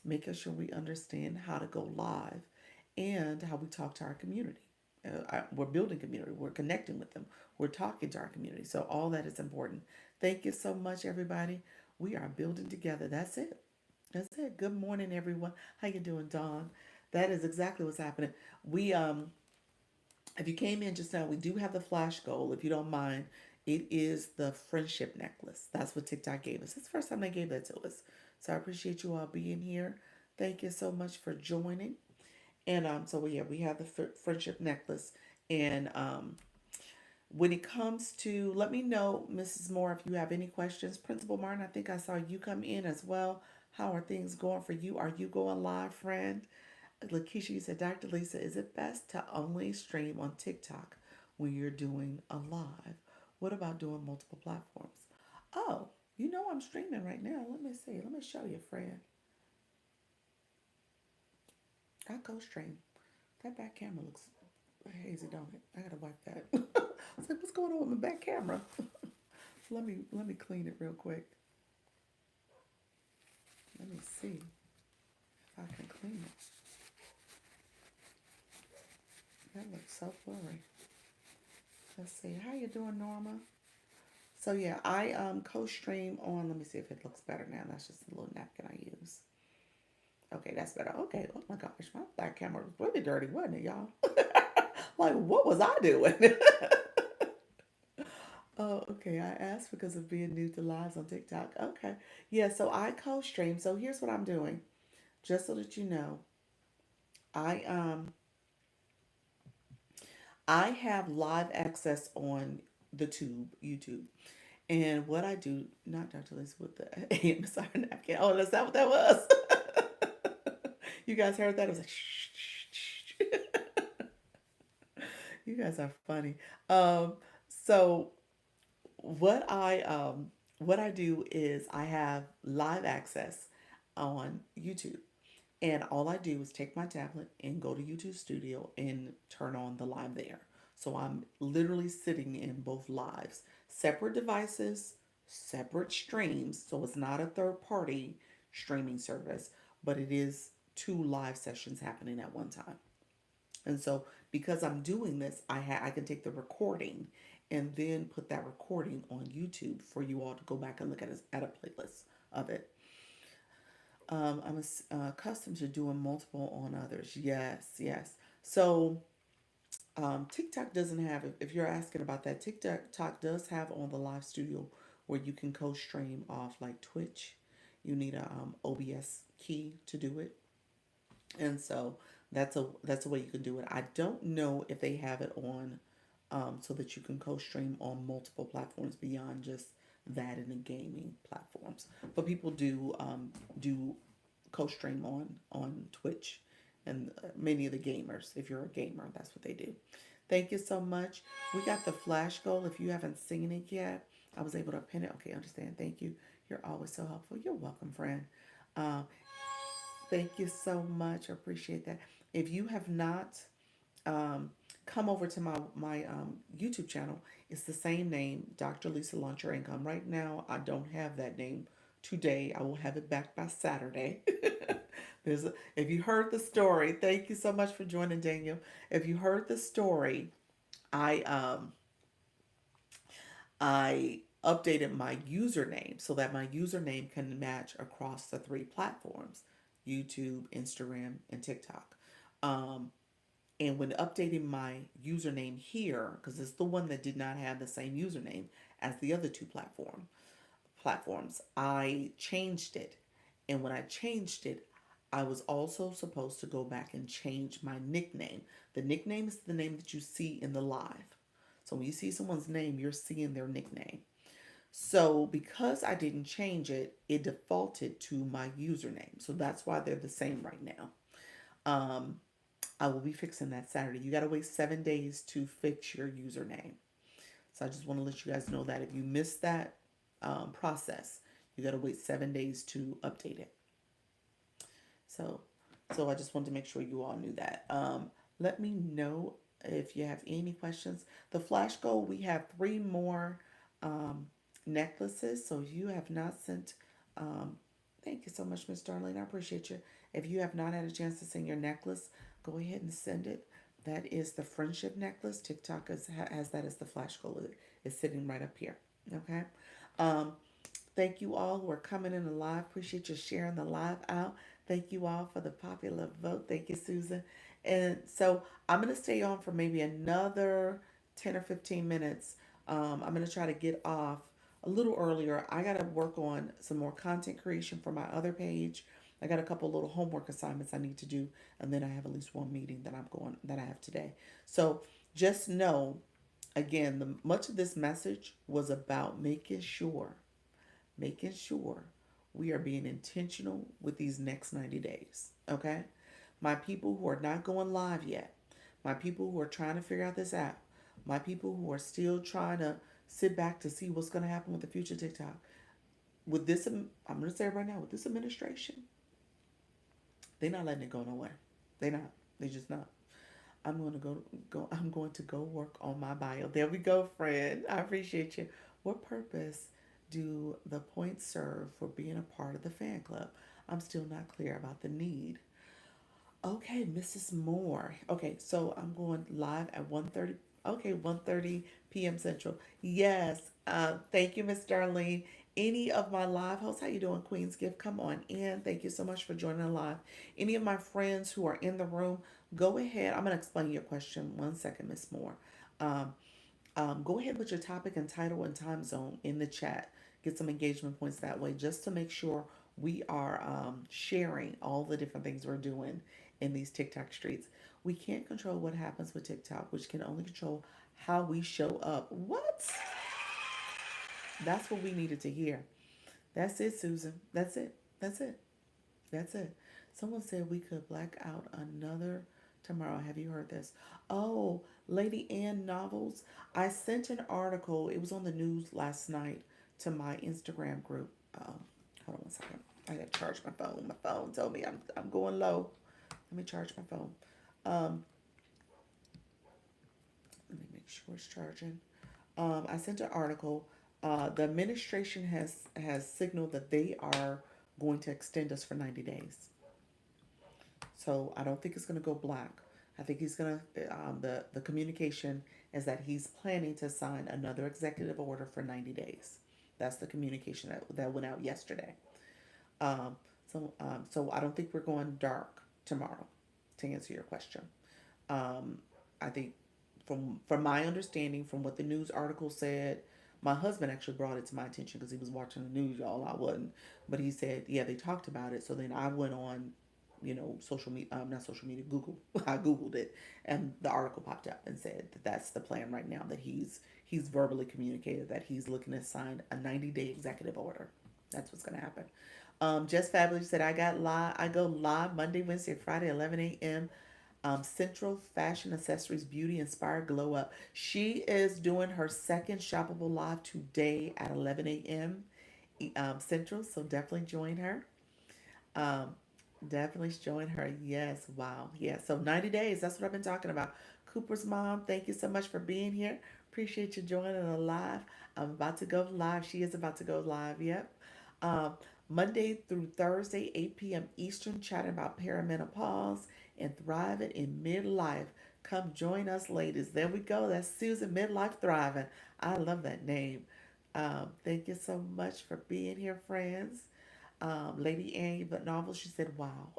making sure we understand how to go live and how we talk to our community. We're building community. We're connecting with them. We're talking to our community. So all that is important. Thank you so much, everybody. We are building together. That's it. That's it. Good morning, everyone. How you doing, Dawn? That is exactly what's happening. We if you came in just now, we do have the flash goal. If you don't mind, it is the friendship necklace. That's what TikTok gave us. It's the first time they gave that to us. So I appreciate you all being here. Thank you so much for joining. And so yeah, we have the friendship necklace. And when it comes to, let me know, Mrs. Moore, if you have any questions. Principal Martin, I think I saw you come in as well. How are things going for you? Are you going live, friend? Lakeisha, you said, Dr. Lisa, is it best to only stream on TikTok when you're doing a live? What about doing multiple platforms? Oh, you know I'm streaming right now. Let me see. Let me show you, friend. I co-stream. That back camera looks hazy, don't it? I gotta wipe that. I was like, what's going on with my back camera? Let me clean it real quick. Let me see if I can clean it. That looks so blurry. Let's see. How you doing, Norma? So yeah, I co-stream on. Let me see if it looks better now. That's just a little napkin I use. Okay, that's better. Okay. Oh my gosh, my back camera was really dirty, wasn't it, y'all? Like, what was I doing? Oh, okay. I asked because of being new to lives on TikTok. Okay. Yeah, so I co-stream. So here's what I'm doing. Just so that you know, I I have live access on the YouTube. And what I do, not Dr. Lisa with the sorry, napkin. Oh, that's not what that was. You guys heard that? It was like, shh, shh, shh. You guys are funny. So what I do is I have live access on YouTube. And all I do is take my tablet and go to YouTube Studio and turn on the live there. So I'm literally sitting in both lives, separate devices, separate streams. So it's not a third party streaming service, but it is two live sessions happening at one time. And so because I'm doing this, I can take the recording and then put that recording on YouTube for you all to go back and look at a playlist of it. I'm accustomed to doing multiple on others. Yes, yes. So TikTok doesn't have, if you're asking about that, TikTok does have on the live studio where you can co-stream off like Twitch. You need a OBS key to do it, and so that's a way you can do it. I don't know if they have it on so that you can co-stream on multiple platforms beyond just that in the gaming platforms. But people do co-stream on Twitch, and many of the gamers, if you're a gamer, that's what they do. Thank you so much. We got the flash goal. If you haven't seen it yet, I was able to pin it. Okay, understand. Thank you. You're always so helpful. You're welcome, friend. Um, Thank you so much. I appreciate that. If you have not um, come over to my YouTube channel, it's the same name, Dr. Lisa Launch Your Income. Right now, I don't have that name today. I will have it back by Saturday. If you heard the story, thank you so much for joining, Daniel. If you heard the story, I I updated my username so that my username can match across the three platforms: YouTube, Instagram, and TikTok. Um, and when updating my username here, because it's the one that did not have the same username as the other two platforms, I changed it. And when I changed it, I was also supposed to go back and change my nickname. The nickname is the name that you see in the live. So when you see someone's name, you're seeing their nickname. So because I didn't change it, it defaulted to my username. So that's why they're the same right now. Um, I will be fixing that Saturday. You got to wait 7 days to fix your username. So I just want to let you guys know that if you miss that process, you got to wait 7 days to update it. So, so I just wanted to make sure you all knew that. Let me know if you have any questions. The flash goal, we have three more um, necklaces. So if you have not sent, um, thank you so much, Miss Darlene. I appreciate you. If you have not had a chance to send your necklace, go ahead and send it. That is the friendship necklace. TikTok has that as the flash goal. It's sitting right up here. Okay. Um, Thank you all who are coming in the live. Appreciate you sharing the live out. Thank you all for the popular vote. Thank you, Susan. And so I'm going to stay on for maybe another 10 or 15 minutes. I'm going to try to get off a little earlier. I got to work on some more content creation for my other page. I got a couple little homework assignments I need to do, and then I have at least one meeting that I have today. So just know, again, much of this message was about making sure we are being intentional with these next 90 days. Okay? My people who are not going live yet, my people who are trying to figure out this app, my people who are still trying to sit back to see what's going to happen with the future TikTok. With this, I'm going to say it right now, with this administration, they're not letting it go nowhere. They're not. They're just not. I'm going to go. I'm going to go work on my bio. There we go, friend. I appreciate you. What purpose do the points serve for being a part of the fan club? I'm still not clear about the need. Okay, Mrs. Moore. Okay, so I'm going live at 1:30. Okay, 1:30 p.m. Central. Yes. Thank you, Miss Darlene. Any of my live hosts, how you doing, Queen's Gift? Come on in. Thank you so much for joining the live. Any of my friends who are in the room, go ahead. I'm gonna explain your question. One second, Miss Moore. Um, go ahead and put your topic and title and time zone in the chat. Get some engagement points that way, just to make sure we are sharing all the different things we're doing in these TikTok streets. We can't control what happens with TikTok, which can only control how we show up. What? That's what we needed to hear. That's it, Susan. That's it. That's it. That's it. Someone said we could black out another tomorrow. Have you heard this? Oh, Lady Anne novels. I sent an article. It was on the news last night to my Instagram group. Hold on one second. I got to charge my phone. My phone told me I'm going low. Let me charge my phone. Um, Let me make sure it's charging. I sent an article. The administration has signaled that they are going to extend us for 90 days. So I don't think it's going to go black. I think he's going to, the communication is that he's planning to sign another executive order for 90 days. That's the communication that went out yesterday. Um, so I don't think we're going dark tomorrow, to answer your question. Um, I think from my understanding, from what the news article said, my husband actually brought it to my attention because he was watching the news, y'all. I wasn't, but he said, yeah, they talked about it. So then I went on, social media, not social media, Google. I googled it, and the article popped up and said that that's the plan right now. That he's verbally communicated that he's looking to sign a 90-day executive order. That's what's going to happen. Just Fabulous said I go live Monday, Wednesday, Friday, 11 a.m. Central Fashion Accessories Beauty Inspired Glow Up. She is doing her second shoppable live today at 11 a.m. Central, so definitely join her. Um, Definitely join her. Yes, wow. Yeah, so 90 days, that's what I've been talking about. Cooper's mom, thank you so much for being here. Appreciate you joining the live. I'm about to go live. She is about to go live. Yep. Um, Monday through Thursday, 8 p.m. Eastern, chatting about perimenopause and thriving in midlife. Come join us, ladies. There we go. That's Susan Midlife Thriving. I love that name. Thank you so much for being here, friends. Lady Annie, but novel, she said, wow.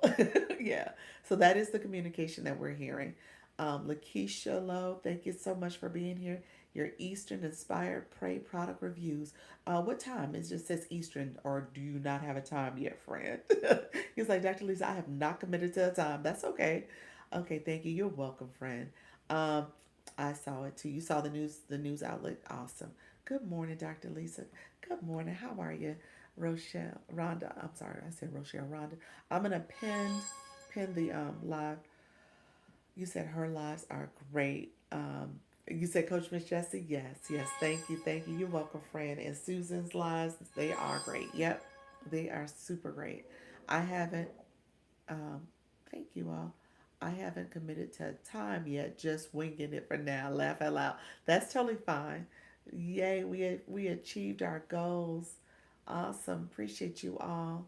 Yeah. So that is the communication that we're hearing. Lakeisha Lowe, thank you so much for being here. Your Eastern Inspired Pray product reviews. What time? It just says Eastern, or do you not have a time yet, friend? He's like, Dr. Lisa, I have not committed to a time. That's okay. Okay, thank you. You're welcome, friend. Um, I saw it too. You saw the news outlet. Awesome. Good morning, Dr. Lisa. Good morning. How are you? Rochelle, Rhonda. I'm sorry, I said Rochelle, Rhonda. I'm gonna pin the live. You said her lives are great. You said Coach Miss Jessie. Yes, yes. Thank you, thank you. You're welcome, friend. And Susan's lives, they are great. Yep, they are super great. I haven't. Um, Thank you all. I haven't committed to time yet. Just winging it for now. Laugh out loud. That's totally fine. Yay, we achieved our goals. Awesome. Appreciate you all.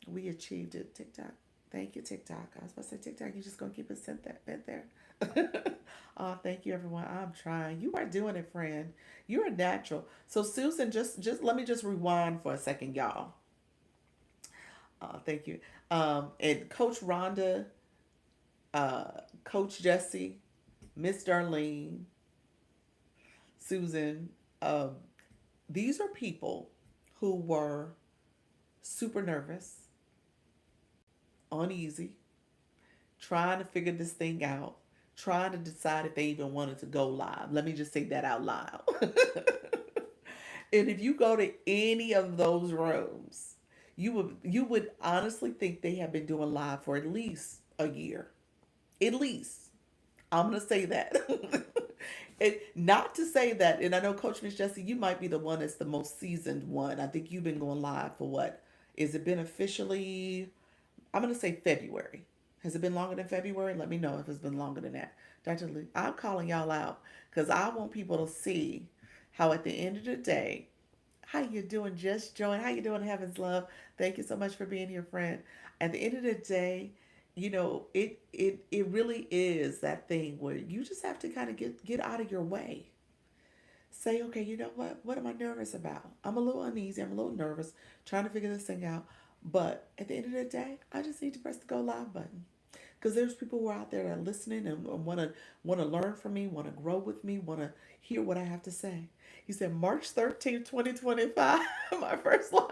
We achieved it. TikTok. Thank you, TikTok. I was about to say TikTok. You just gonna keep it sent that bit there. Oh, thank you, everyone. I'm trying. You are doing it, friend. You're a natural. So, Susan, just let me just rewind for a second, y'all. Thank you. And Coach Rhonda, uh, Coach Jesse, Miss Darlene, Susan. Um, these are people who were super nervous, uneasy, trying to figure this thing out, trying to decide if they even wanted to go live. Let me just say that out loud. And if you go to any of those rooms, you would honestly think they have been doing live for at least a year. At least. I'm gonna say that. Not to say that, and I know Coach Miss Jessie, you might be the one that's the most seasoned one. I think you've been going live for what? Is it been officially? I'm gonna say February. Has it been longer than February? Let me know if it's been longer than that. Dr. Lee, I'm calling y'all out because I want people to see how at the end of the day, how you doing, Just Join? How you doing, Heaven's Love? Thank you so much for being here, friend. At the end of the day, it really is that thing where you just have to kind of get out of your way. Say, okay, you know what? What am I nervous about? I'm a little uneasy. I'm a little nervous, trying to figure this thing out. But at the end of the day, I just need to press the go live button because there's people who are out there that are listening and want to learn from me, want to grow with me, want to hear what I have to say. He said March 13th, 2025, my first live.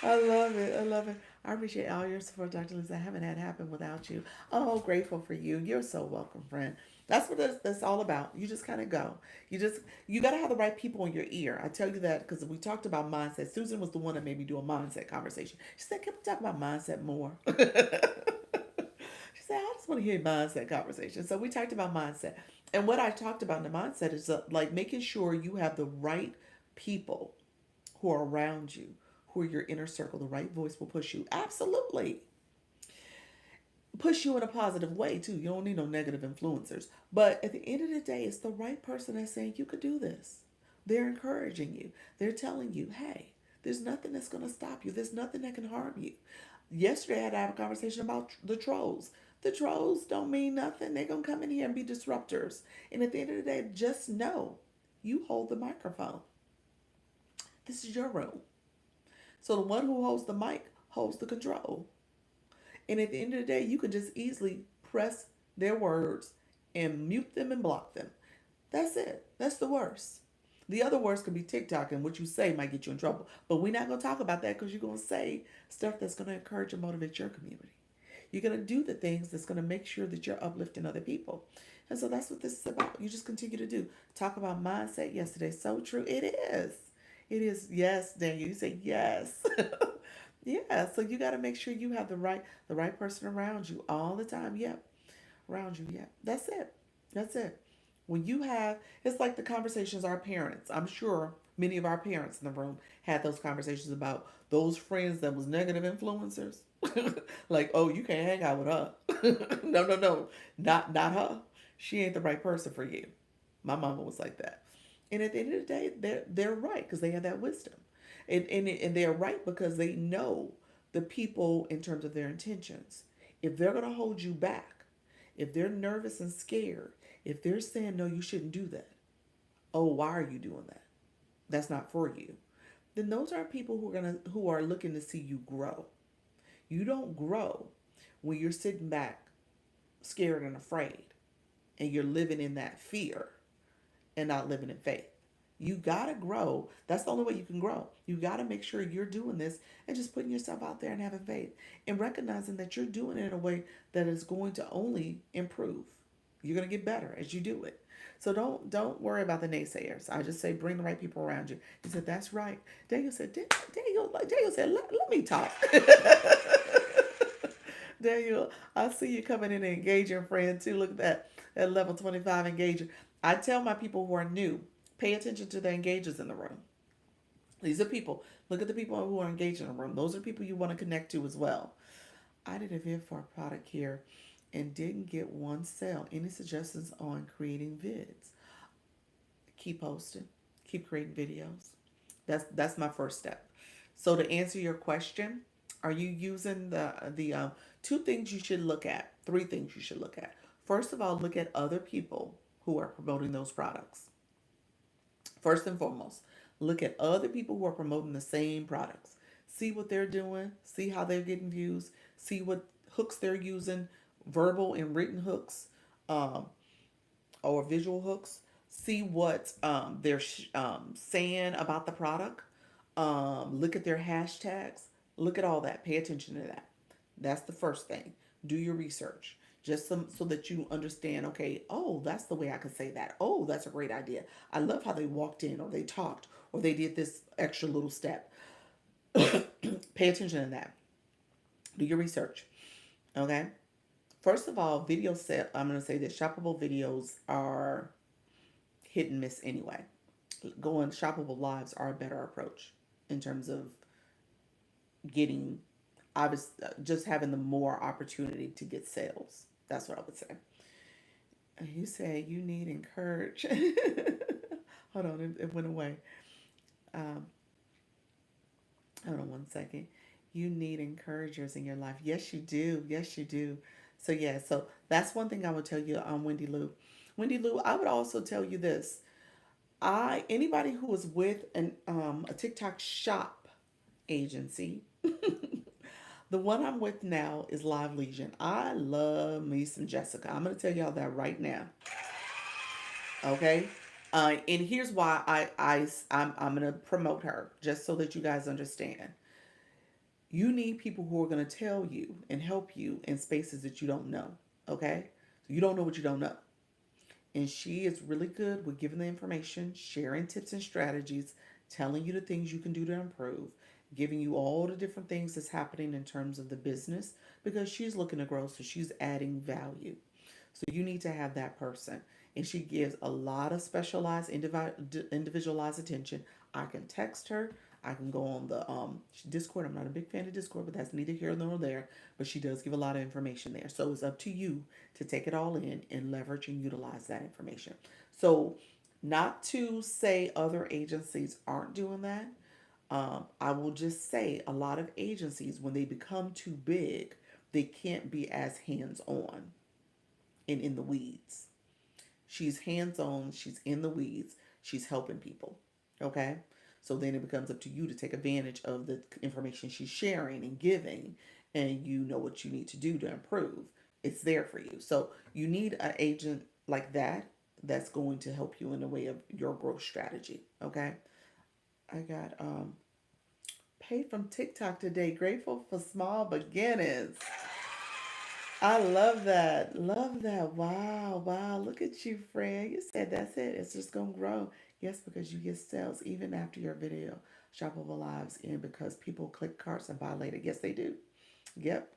I love it. I love it. I appreciate all your support, Dr. Lisa. I haven't had happen without you. Oh, grateful for you. You're so welcome, friend. That's what that's all about. You just kind of go. You got to have the right people in your ear. I tell you that because we talked about mindset. Susan was the one that made me do a mindset conversation. She said, "Can we talk about mindset more?" She said, "I just want to hear mindset conversation." So we talked about mindset, and what I talked about in the mindset is like making sure you have the right people who are around you, who are your inner circle. The right voice will push you. Absolutely. Push you in a positive way, too. You don't need no negative influencers. But at the end of the day, it's the right person that's saying you could do this. They're encouraging you. They're telling you, hey, there's nothing that's going to stop you. There's nothing that can harm you. Yesterday, I had to have a conversation about the trolls. The trolls don't mean nothing. They're going to come in here and be disruptors. And at the end of the day, just know you hold the microphone. This is your room. So the one who holds the mic holds the control. And at the end of the day, you can just easily press their words and mute them and block them. That's it. That's the worst. The other worst can be TikTok, and what you say might get you in trouble. But we're not going to talk about that because you're going to say stuff that's going to encourage and motivate your community. You're going to do the things that's going to make sure that you're uplifting other people. And so that's what this is about. You just continue to do. Talk about mindset yesterday. So true. It is. It is. Yes, Daniel. You say yes. Yeah. So you got to make sure you have the right person around you all the time. Yep. Around you. Yep. That's it. That's it. When you have, it's like the conversations our parents, I'm sure many of our parents in the room had those conversations about those friends that was negative influencers. Like, oh, you can't hang out with her. No, no, no. Not her. She ain't the right person for you. My mama was like that. And at the end of the day, they're right because they have that wisdom. And they're right because they know the people in terms of their intentions. If they're going to hold you back, If they're nervous and scared, if they're saying, no, you shouldn't do that. Oh, why are you doing that? That's not for you. Then those are people who are looking to see you grow. You don't grow when you're sitting back scared and afraid and you're living in that fear and not living in faith. You gotta grow. That's the only way you can grow. You gotta make sure you're doing this and just putting yourself out there and having faith and recognizing that you're doing it in a way that is going to only improve. You're gonna get better as you do it. So don't worry about the naysayers. I just say bring the right people around you. He said that's right. Daniel said let me talk. Daniel, I see you coming in and engaging, friend too. Look at level 25 engager. I tell my people who are new, pay attention to the engagers in the room. These are people. Look at the people who are engaged in the room. Those are people you want to connect to as well. I did a vid for a product here and didn't get one sale. Any suggestions on creating vids? Keep posting. Keep creating videos. That's my first step. So to answer your question, are you using the two things you should look at? Three things you should look at. First of all, look at other people who are promoting those products. First and foremost, look at other people who are promoting the same products. See what they're doing, see how they're getting views, see what hooks they're using, verbal and written hooks, um, or visual hooks. See what they're saying about the product. Look at their hashtags. Look at all that. Pay attention to that. That's the first thing. Do your research just so that you understand, okay, oh, that's the way I could say that. Oh, that's a great idea. I love how they walked in or they talked or they did this extra little step. Pay attention to that. Do your research. Okay. First of all, video set, I'm going to say that shoppable videos are hit and miss anyway. Going shoppable lives are a better approach in terms of getting, I was just having the more opportunity to get sales. That's what I would say. You say you need encourage. Hold on, it went away. Um, Hold on one second. You need encouragers in your life. Yes, you do. Yes, you do. So yeah, so that's one thing I would tell you, Wendy Lou. Wendy Lou, I would also tell you this. I anybody who is with a TikTok shop agency, the one I'm with now is Live Legion. I love me some Jessica. I'm gonna tell y'all that right now. Okay. And here's why I'm gonna promote her just so that you guys understand. You need people who are going to tell you and help you in spaces that you don't know. Okay? You don't know what you don't know. And she is really good with giving the information, sharing tips and strategies, telling you the things you can do to improve, giving you all the different things that's happening in terms of the business because she's looking to grow, so she's adding value. So you need to have that person. And she gives a lot of specialized, individualized attention. I can text her. I can go on the Discord. I'm not a big fan of Discord, but that's neither here nor there. But she does give a lot of information there. So it's up to you to take it all in and leverage and utilize that information. So, not to say other agencies aren't doing that. I will just say a lot of agencies, when they become too big, they can't be as hands on and in the weeds. She's hands on, she's in the weeds, she's helping people. Okay? So then it becomes up to you to take advantage of the information she's sharing and giving, and you know what you need to do to improve. It's there for you. So you need an agent like that that's going to help you in the way of your growth strategy. Okay? I got paid from TikTok today. Grateful for small beginnings. I love that. Love that. Wow. Wow. Look at you, friend. You said that's it. It's just going to grow. Yes, because you get sales even after your video. Shoppable lives in because people click carts and buy later. Yes, they do. Yep.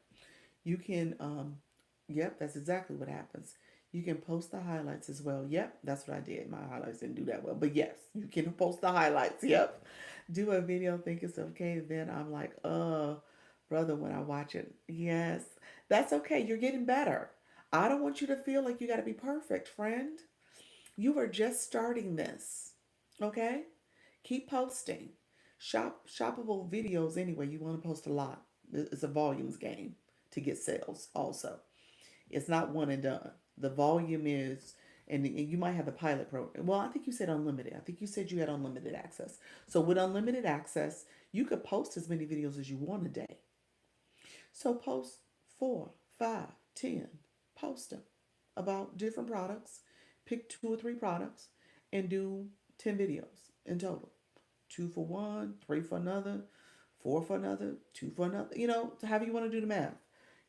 You can, yep, that's exactly what happens. You can post the highlights as well. Yep, that's what I did. My highlights didn't do that well. But yes, you can post the highlights. Yep. Do a video, think it's okay. Then I'm like, brother, when I watch it, yes, that's okay. You're getting better. I don't want you to feel like you got to be perfect, friend. You are just starting this. Okay? Keep posting. Shoppable videos anyway. You want to post a lot. It's a volumes game to get sales also. It's not one and done. The volume is, and you might have the pilot program. Well, I think you said unlimited. I think you said you had unlimited access. So with unlimited access, you could post as many videos as you want a day. So post 4, 5, 10. Post them about different products. Pick 2 or 3 products and do 10 videos in total. Two for one, three for another, four for another, two for another. However you want to do the math.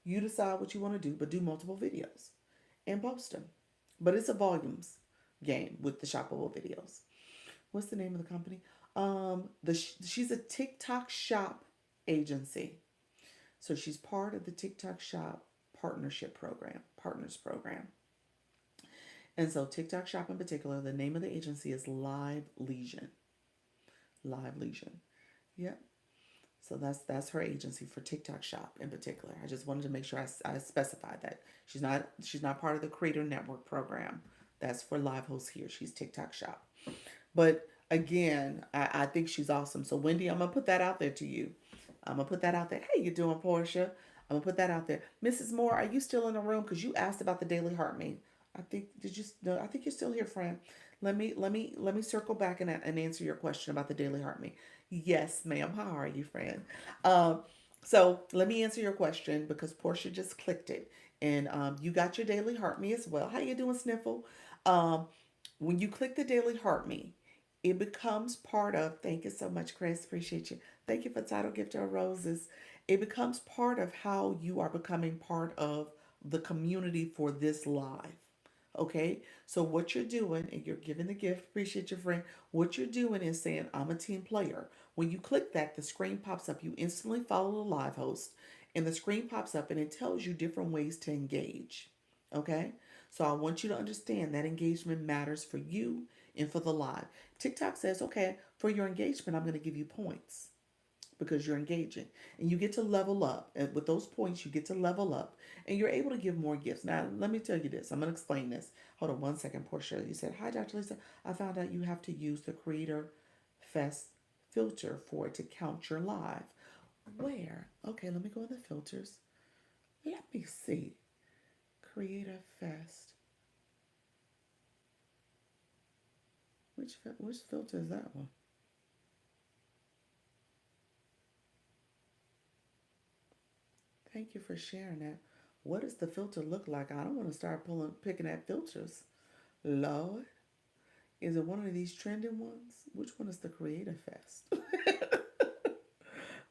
You decide what you want to do, but do multiple videos and post them. But it's a volumes game with the shoppable videos. What's the name of the company? She's a TikTok shop agency. So she's part of the TikTok shop partners program. And so TikTok shop in particular, the name of the agency is Live Legion. Live Legion. Yep. So that's her agency for TikTok Shop in particular. I just wanted to make sure I specified that she's not part of the Creator Network program. That's for live hosts here. She's TikTok Shop. But again, I think she's awesome. So Wendy, I'm gonna put that out there to you. I'm gonna put that out there. Hey, you doing, Portia? I'm gonna put that out there. Mrs. Moore, are you still in the room? Because you asked about the Daily Heart Meet. I think did you? No, I think you're still here, friend. Let me circle back and answer your question about the Daily Heart Meet. Yes, ma'am. How are you, friend? Um, so let me answer your question because Portia just clicked it, and you got your Daily Heart Me as well. How you doing, Sniffle? Um, when you click the Daily Heart Me, it becomes part of. Thank you so much, Chris. Appreciate you. Thank you for title gift of roses. It becomes part of how you are becoming part of the community for this live. Okay, so what you're doing, and you're giving the gift, appreciate your friend. What you're doing is saying, I'm a team player. When you click that, the screen pops up. You instantly follow the live host, and the screen pops up and it tells you different ways to engage. Okay, so I want you to understand that engagement matters for you and for the live. TikTok says, okay, for your engagement, I'm going to give you points because you're engaging and you get to level up. And with those points, you get to level up and you're able to give more gifts. Now, let me tell you this. I'm going to explain this. Hold on one second, Portia. You said, hi, Dr. Lisa. I found out you have to use the Creator Fest filter for it to count your live. Where? Okay, let me go in the filters. Let me see. Creator Fest. Which filter is that one? Thank you for sharing that. What does the filter look like? I don't want to start picking at filters. Lord, is it one of these trending ones? Which one is the Creative Fest?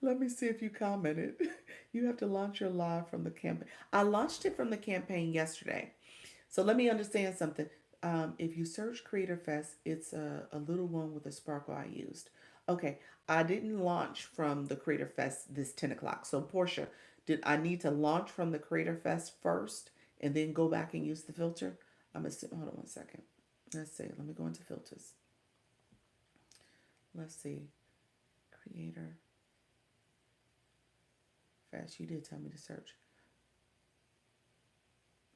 Let me see if you commented. You have to launch your live from the campaign. I launched it from the campaign yesterday. So let me understand something. If you search Creator Fest, it's a little one with a sparkle I used. Okay, I didn't launch from the Creator Fest this 10 o'clock. So Portia, did I need to launch from the Creator Fest first and then go back and use the filter? Hold on one second. Let's see. Let me go into filters. Let's see. Creator Fest. You did tell me to search.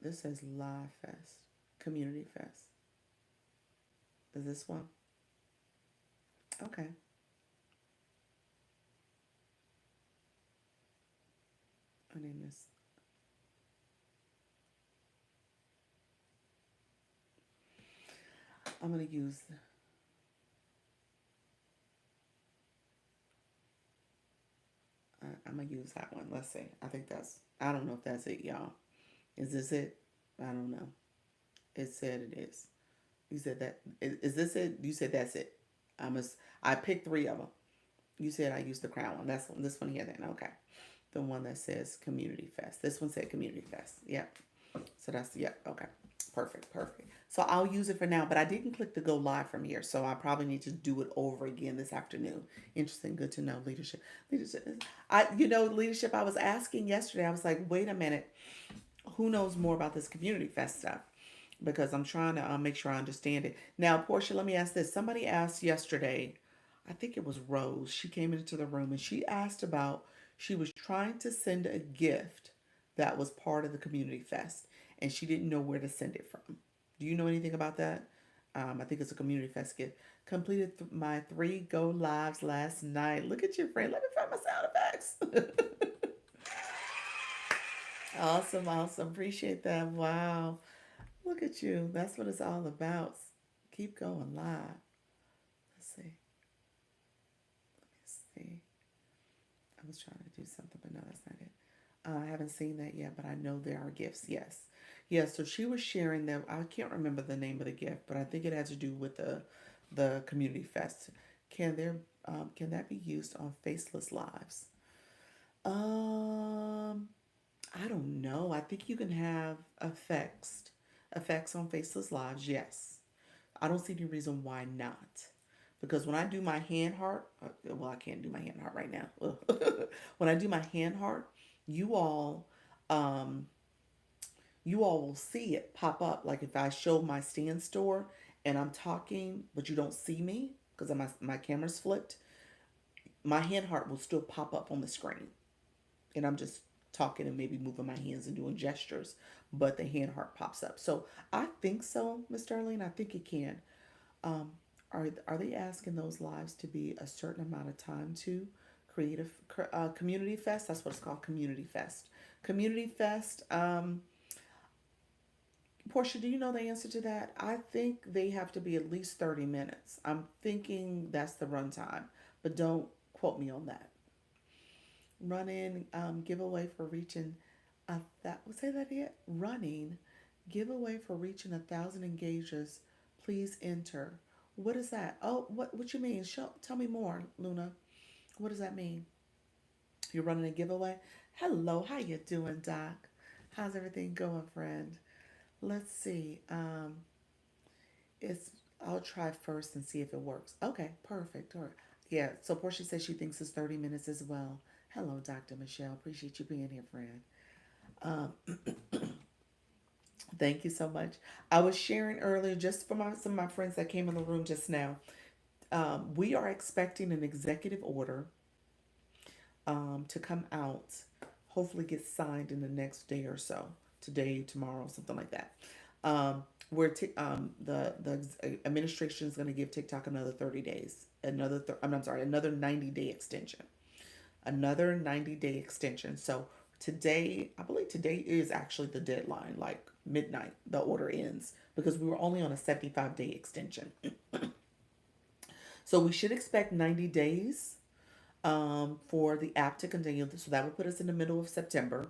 This says Live Fest, Community Fest. Is this one? Okay. I name this. I'm gonna use. I'm gonna use that one. Let's see. I think that's. I don't know if that's it, y'all. Is this it? I don't know. It said it is. You said that. Is this it? You said that's it. I picked 3 of them. You said I used the crown one. That's this one here. Then okay. The one that says Community Fest. This one said Community Fest. Yep. So that's yep. Okay. Perfect. Perfect. So I'll use it for now, but I didn't click to go live from here, so I probably need to do it over again this afternoon. Interesting. Good to know. Leadership. Leadership. Leadership. I was asking yesterday. I was like, wait a minute. Who knows more about this Community Fest stuff? Because I'm trying to make sure I understand it. Now, Portia, let me ask this. Somebody asked yesterday, I think it was Rose. She came into the room and she asked about, she was trying to send a gift that was part of the Community Fest and she didn't know where to send it from. Do you know anything about that? I think it's a Community Fest gift. Completed my 3 go lives last night. Look at your friend. Let me find my sound effects. Awesome, awesome. Appreciate that. Wow. Look at you. That's what it's all about. Keep going live. Let's see. Let's see. I was trying to do something, but no, that's not it. I haven't seen that yet, but I know there are gifts. Yes. Yes, so she was sharing them. I can't remember the name of the gift, but I think it has to do with the community fest. Can that be used on faceless lives? Um I don't know. I think you can have effects on faceless lives. Yes. I don't see any reason why not. Because when I do my hand heart, well, I can't do my hand heart right now. When I do my hand heart, you all, um, you all will see it pop up. Like if I show my stand store and I'm talking, but you don't see me because my camera's flipped, my hand heart will still pop up on the screen, and I'm just talking and maybe moving my hands and doing gestures, but the hand heart pops up. So I think so, Miss Darlene. I think it can. Um, are they asking those lives to be a certain amount of time to creative community fest? That's what it's called, community fest. Community fest. Portia, do you know the answer to that? I think they have to be at least 30 minutes. I'm thinking that's the runtime, but don't quote me on that. Running giveaway for reaching that. Say that again. Running giveaway for reaching 1,000 engages. Please enter. What is that? Oh, what you mean? Tell me more, Luna. What does that mean? You're running a giveaway. Hello, how you doing, Doc? How's everything going, friend? Let's see. It's I'll try first and see if it works. Okay, perfect. All right. Yeah. So Portia says she thinks it's 30 minutes as well. Hello, Dr. Michelle. Appreciate you being here, friend. Um, Thank you so much. I was sharing earlier, just for some of my friends that came in the room just now. We are expecting an executive order to come out, hopefully get signed in the next day or so, today, tomorrow, something like that. Where the administration is going to give TikTok another 30 days, I'm sorry, another 90-day extension, another 90-day extension. So today, I believe today is actually the deadline, like midnight, the order ends because we were only on a 75-day extension. So we should expect 90 days for the app to continue. So that would put us in the middle of September,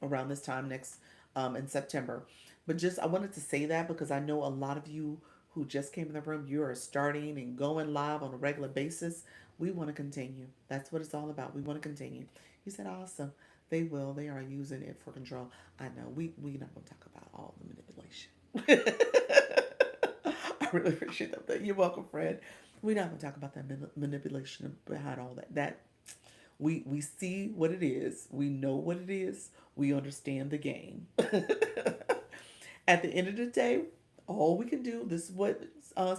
around this time next in September. But just I wanted to say that because I know a lot of you who just came in the room, you are starting and going live on a regular basis. We want to continue. That's what it's all about. We want to continue. You said awesome. They will. They are using it for control. I know. We not gonna talk about all the manipulation. I really appreciate that. You're welcome, friend. We're not gonna talk about that manipulation behind all that. We see what it is. We know what it is. We understand the game. At the end of the day, all we can do. This is what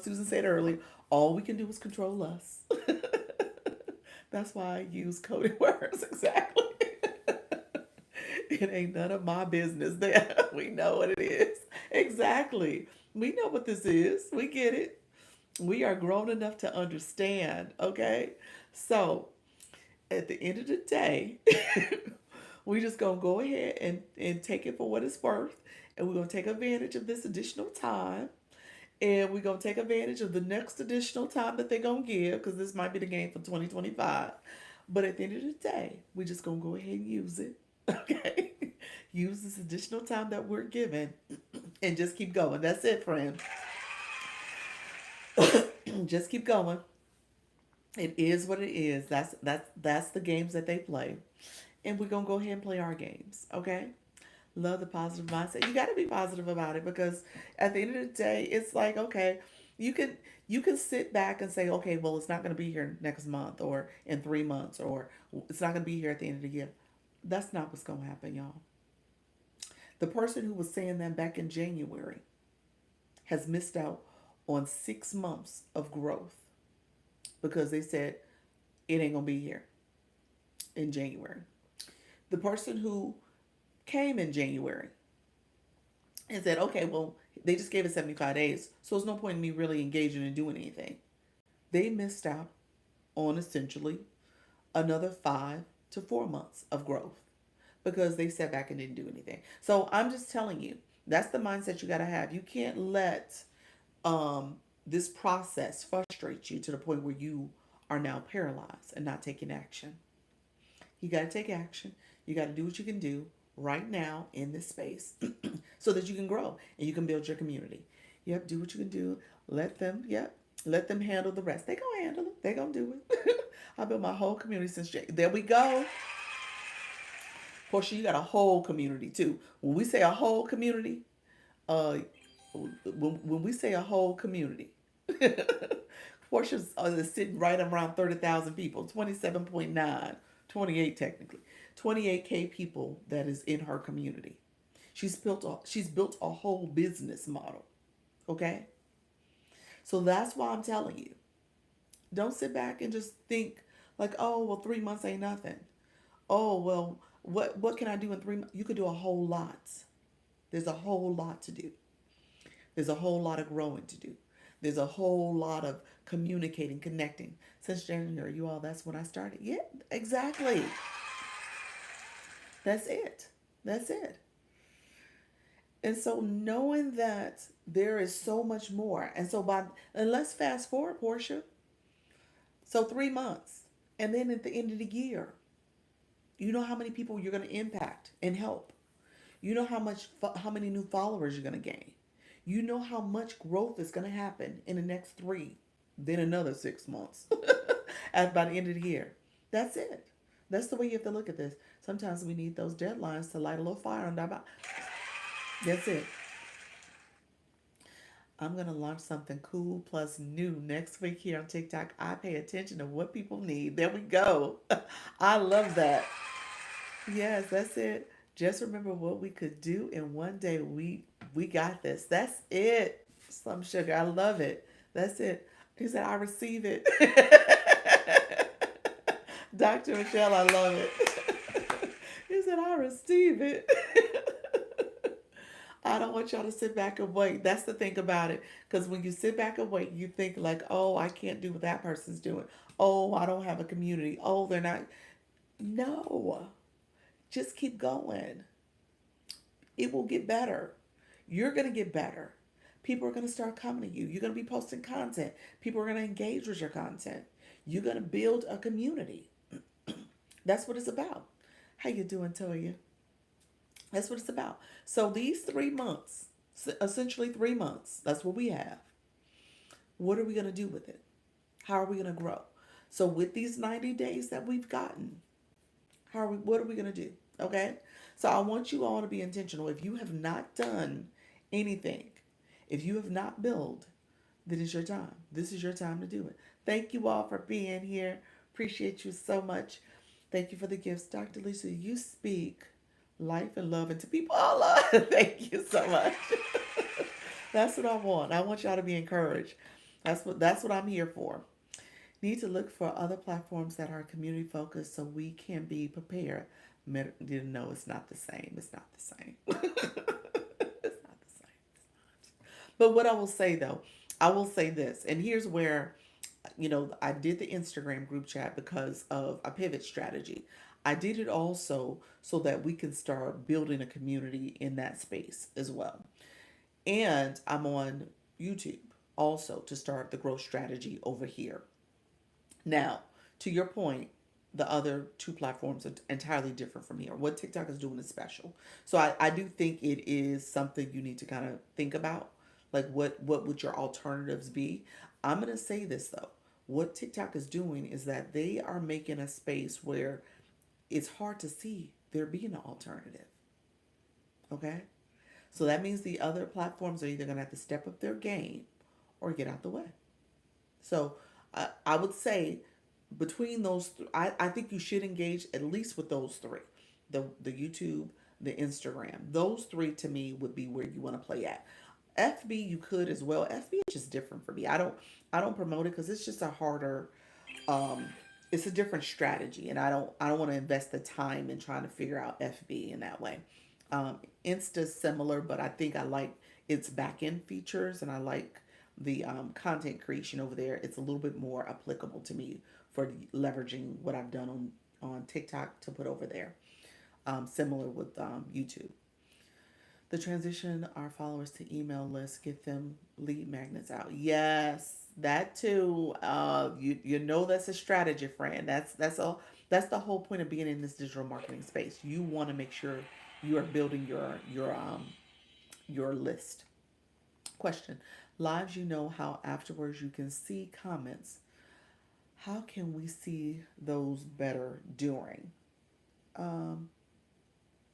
Susan said earlier. All we can do is control us. That's why I use coded words exactly. It ain't none of my business. There, we know what it is exactly. We know what this is. We get it. We are grown enough to understand. Okay, so at the end of the day, we just gonna go ahead and take it for what it's worth, and we're gonna take advantage of this additional time, and we're gonna take advantage of the next additional time that they're gonna give, because this might be the game for 2025. But at the end of the day, we just gonna go ahead and use it. Okay, use this additional time that we're given, and just keep going. That's it, friend. Just keep going. It is what it is. That's the games that they play, and we're gonna go ahead and play our games. Okay. Love the positive mindset. You got to be positive about it because at the end of the day, it's like okay, you can you can sit back and say okay, well, it's not going to be here next month or in 3 months or it's not going to be here at the end of the year. That's not what's going to happen, y'all. The person who was saying that back in January has missed out on 6 months of growth because they said it ain't going to be here in January. The person who came in January and said, okay, well, they just gave it 75 days, so there's no point in me really engaging and doing anything. They missed out on essentially another 5 to 4 months of growth because they sat back and didn't do anything. So I'm just telling you, that's the mindset you got to have. You can't let um, this process frustrate you to the point where you are now paralyzed and not taking action. You got to take action. You got to do what you can do right now in this space so that you can grow and you can build your community. Yep, do what you can do. Let them handle the rest. They gonna handle it. They gonna do it. I built my whole community since there we go. Portia, you got a whole community too. When we say a whole community, uh, when we say a whole community, Portia's is sitting right around 30,000 people, 27.9, 28 technically, 28K people that is in her community. She's built a whole business model. Okay, so that's why I'm telling you, don't sit back and just think like, oh well, 3 months ain't nothing. Oh well, what can I do in 3 months? You could do a whole lot. There's a whole lot to do. There's a whole lot of growing to do. There's a whole lot of communicating, connecting. Since January, you all, that's when I started. Yeah, exactly. That's it. That's it. And so knowing that there is so much more. And let's fast forward, Portia. So 3 months. And then at the end of the year, you know how many people you're going to impact and help. You know how many new followers you're going to gain. You know how much growth is going to happen in the next 3, then another 6 months, at by the end of the year. That's it. That's the way you have to look at this. Sometimes we need those deadlines to light a little fire under our back. That's it. I'm going to launch something cool plus new next week here on TikTok. I pay attention to what people need. There we go. I love that. Yes, that's it. Just remember what we could do in one day. We got this. That's it. Some sugar. I love it. That's it. He said, I receive it. Dr. Michelle, I love it. He said, I receive it. I don't want y'all to sit back and wait. That's the thing about it. Because when you sit back and wait, you think like, oh, I can't do what that person's doing. Oh, I don't have a community. Oh, they're not. No, just keep going. It will get better. You're going to get better. People are going to start coming to you. You're going to be posting content. People are going to engage with your content. You're going to build a community. That's what it's about. How you doing, Toya? That's what it's about. So these 3 months, essentially 3 months, that's what we have. What are we going to do with it? How are we going to grow? So with these 90 days that we've gotten, what are we going to do? Okay? So I want you all to be intentional. If you have not done anything, if you have not built, then it's your time. This is your time to do it. Thank you all for being here. Appreciate you so much. Thank you for the gifts. Dr. Lisa, you speak life and love into people. Oh, Lord. Thank you so much. That's what I want. I want y'all to be encouraged. That's what I'm here for. Need to look for other platforms that are community focused so we can be prepared. Didn't know it's not the same. It's not the same. It's not the same. It's not. But what I will say though, I will say this, and here's where, I did the Instagram group chat because of a pivot strategy. I did it also so that we can start building a community in that space as well. And I'm on YouTube also to start the growth strategy over here. Now, to your point, the other two platforms are entirely different from here. What TikTok is doing is special. So I do think it is something you need to kind of think about. Like what would your alternatives be? I'm gonna say this though. What TikTok is doing is that they are making a space where it's hard to see there being an alternative. Okay? So that means the other platforms are either gonna have to step up their game or get out the way. So I would say between those, I think you should engage at least with those three, the YouTube, the Instagram. Those three to me would be where you want to play at. FB you could as well. FB is just different for me. I don't promote it because it's just a harder, um, it's a different strategy, and I don't want to invest the time in trying to figure out FB in that way. Insta's similar, but I think I like its back end features, and I like the content creation over there. It's a little bit more applicable to me for leveraging what I've done on TikTok to put over there. similar with YouTube. The transition our followers to email lists, get them lead magnets out. Yes, that too. You know that's a strategy, friend. That's the whole point of being in this digital marketing space. You want to make sure you are building your list. Question: lives, you know how afterwards you can see comments. How can we see those better um,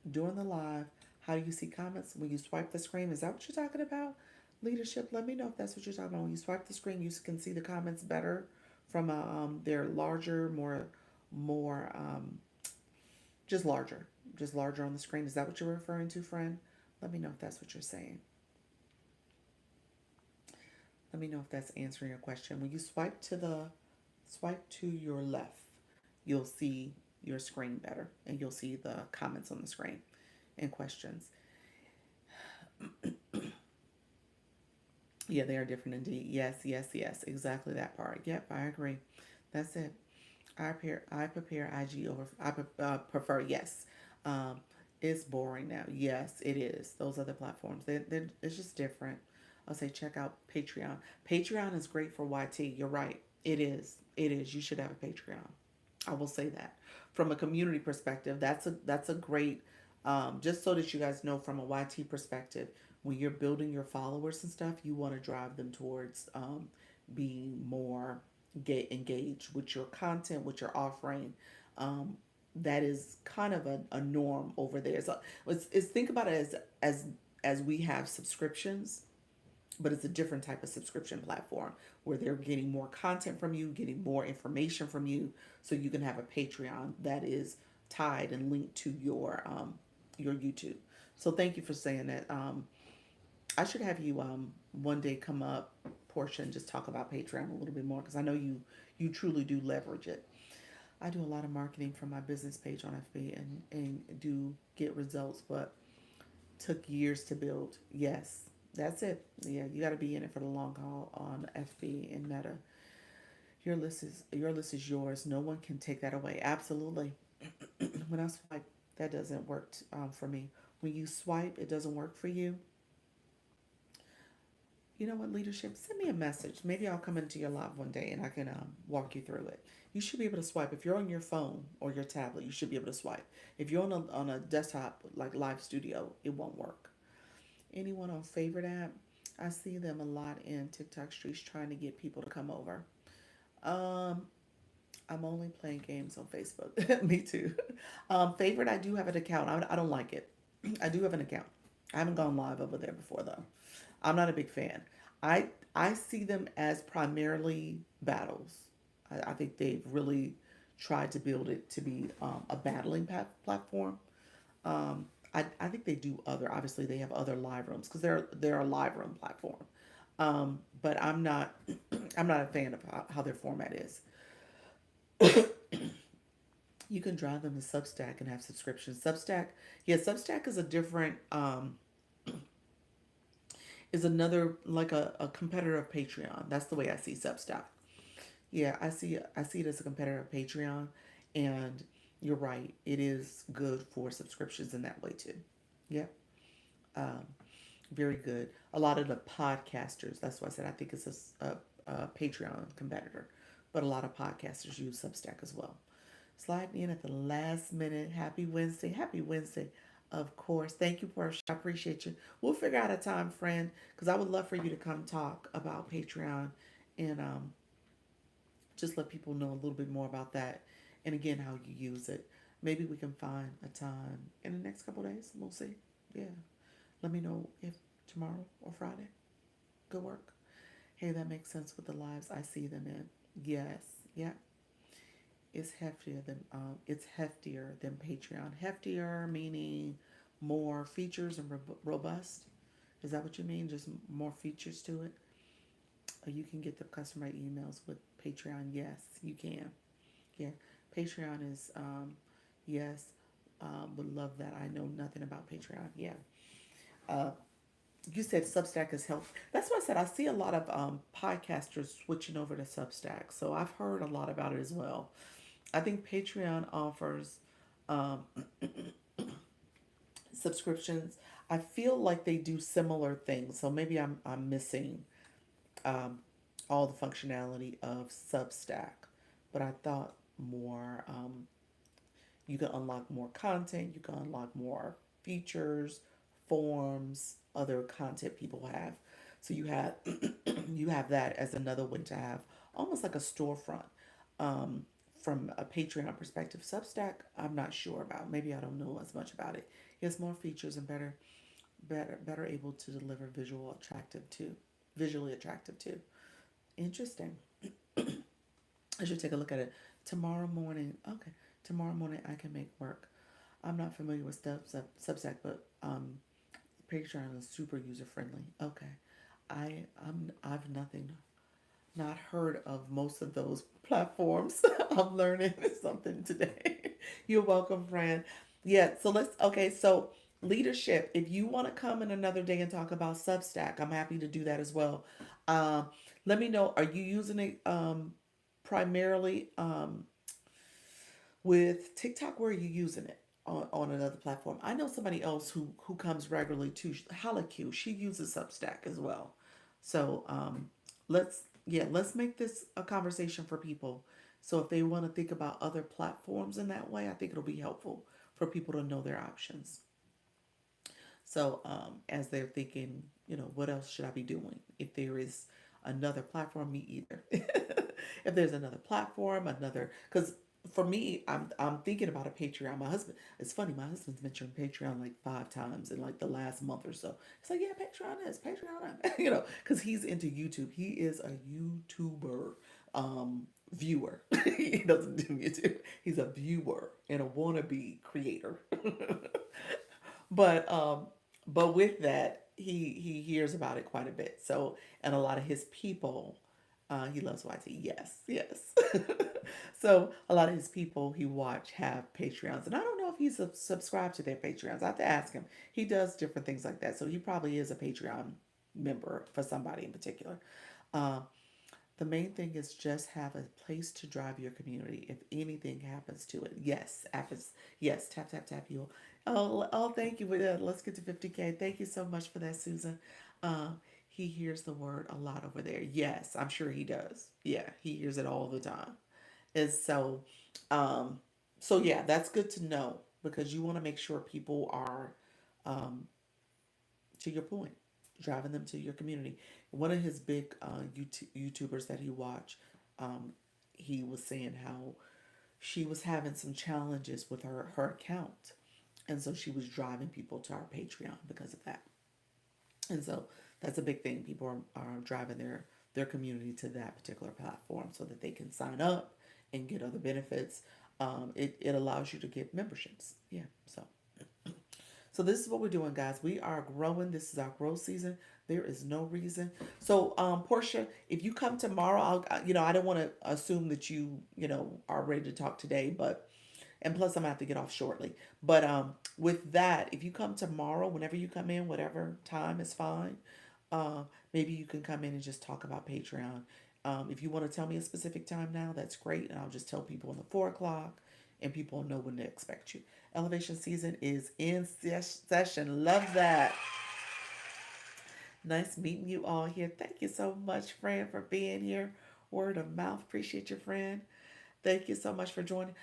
during the live? How do you see comments when you swipe the screen? Is that what you're talking about? Leadership. Let me know if that's what you're talking about. When you swipe the screen, you can see the comments better from they're larger, more just larger on the screen. Is that what you're referring to, friend? Let me know if that's what you're saying. Let me know if that's answering your question. When you swipe to your left, you'll see your screen better, and you'll see the comments on the screen and questions. Yeah, they are different indeed. Yes, yes, yes. Exactly that part. Yep, I agree. That's it. I prepare IG over. Prefer yes. Um, it's boring now. Yes, it is. Those other platforms. It's just different. I'll say check out Patreon. Patreon is great for YT. You're right. It is. It is. You should have a Patreon. I will say that from a community perspective, that's a great. Just so that you guys know, from a YT perspective, when you're building your followers and stuff, you want to drive them towards being more get engaged with your content, with your offering. Um, that is kind of a norm over there. So it's think about it as we have subscriptions, but it's a different type of subscription platform where they're getting more content from you, getting more information from you, so you can have a Patreon that is tied and linked to your YouTube. So thank you for saying that. I should have you one day come up, Portia, and just talk about Patreon a little bit more, because I know you truly do leverage it. I do a lot of marketing for my business page on FB, and do get results, but took years to build. Yes, that's it. Yeah, you got to be in it for the long haul on FB and Meta. Your list is yours. No one can take that away. Absolutely. When I swipe, that doesn't work for me. When you swipe, it doesn't work for you. You know what, leadership? Send me a message. Maybe I'll come into your live one day and I can walk you through it. You should be able to swipe. If you're on your phone or your tablet, you should be able to swipe. If you're on a desktop like Live Studio, it won't work. Anyone on favorite app? I see them a lot in TikTok streets trying to get people to come over. Um, I'm only playing games on Facebook. Me too. Favorite, I do have an account. I don't like it. I do have an account. I haven't gone live over there before though. I'm not a big fan. I see them as primarily battles. I think they've really tried to build it to be a battling platform. I think they do other. Obviously, they have other live rooms because they're a live room platform. But I'm not I'm not a fan of how their format is. You can drive them to Substack and have subscriptions. Substack, yeah, Substack is a different is another like a competitor of Patreon. That's the way I see Substack. Yeah, I see it as a competitor of Patreon, and you're right. It is good for subscriptions in that way too. Yeah, um, very good. A lot of the podcasters. That's why I said I think it's a Patreon competitor, but a lot of podcasters use Substack as well. Sliding in at the last minute. Happy Wednesday. Happy Wednesday. Of course. Thank you, Portia. I appreciate you. We'll figure out a time, friend, because I would love for you to come talk about Patreon and just let people know a little bit more about that. And again, how you use it. Maybe we can find a time in the next couple of days. We'll see. Yeah. Let me know if tomorrow or Friday. Good work. Hey, that makes sense with the lives I see them in. Yes. Yeah. It's heftier than Patreon. Heftier meaning more features and robust. Is that what you mean? Just more features to it? Or you can get the customer emails with Patreon. Yes, you can. Yeah, Patreon is yes. Would love that. I know nothing about Patreon. Yeah. Uh, you said Substack is help. That's what I said. I see a lot of podcasters switching over to Substack, so I've heard a lot about it as well. I think Patreon offers um, subscriptions. I feel like they do similar things, so maybe I'm missing um, all the functionality of Substack, but I thought more. You can unlock more content. You can unlock more features, forms, other content people have. So you have you have that as another way to have almost like a storefront. Um, from a Patreon perspective, Substack, I'm not sure about. Maybe I don't know as much about it. It has more features and better able to deliver visually attractive too. Interesting. I should take a look at it tomorrow morning. Okay, tomorrow morning I can make work. I'm not familiar with Substack, but Patreon is super user friendly. Okay, I've not heard of most of those platforms. I'm learning something today. You're welcome, friend. Yeah, so so leadership. If you want to come in another day and talk about Substack, I'm happy to do that as well. Um, Let me know. Are you using it primarily with TikTok? Where are you using it on another platform? I know somebody else who comes regularly too. Halaku, she uses Substack as well. So let's make this a conversation for people. So if they want to think about other platforms in that way, I think it'll be helpful for people to know their options. So as they're thinking, what else should I be doing? If there is another platform, me either. If there's another platform, because for me, I'm thinking about a Patreon. It's funny, my husband's mentioned Patreon like 5 times in like the last month or so. It's like, yeah, Patreon is Patreon, because he's into YouTube. He is a YouTuber viewer. He doesn't do YouTube. He's a viewer and a wannabe creator. But with that, he hears about it quite a bit. So, and a lot of his people, he loves YT. Yes, yes. So a lot of his people he watch have Patreons, and I don't know if he's subscribed to their Patreons. I have to ask him. He does different things like that, so he probably is a Patreon member for somebody in particular. Um, the main thing is just have a place to drive your community. If anything happens to it, yes, happens. Yes, tap tap tap. You. Oh, thank you. Let's get to 50K. Thank you so much for that, Susan. He hears the word a lot over there. Yes, I'm sure he does. Yeah, he hears it all the time. And um, so yeah, that's good to know because you want to make sure people are um, to your point, driving them to your community. One of his big YouTubers that he watched, um, he was saying how she was having some challenges with her account, and so she was driving people to our Patreon because of that. And so that's a big thing. People are driving their community to that particular platform so that they can sign up and get other benefits. It allows you to get memberships. Yeah. So this is what we're doing, guys. We are growing. This is our growth season. There is no reason. So, Portia, if you come tomorrow, I don't want to assume that are ready to talk today, but and plus I'm gonna have to get off shortly. But with that, if you come tomorrow, whenever you come in, whatever time is fine. Maybe you can come in and just talk about Patreon. If you want to tell me a specific time now, that's great, and I'll just tell people in the 4 o'clock, and people know when to expect you. Elevation season is in session. Love that. Nice meeting you all here. Thank you so much, friend, for being here. Word of mouth. Appreciate your friend. Thank you so much for joining.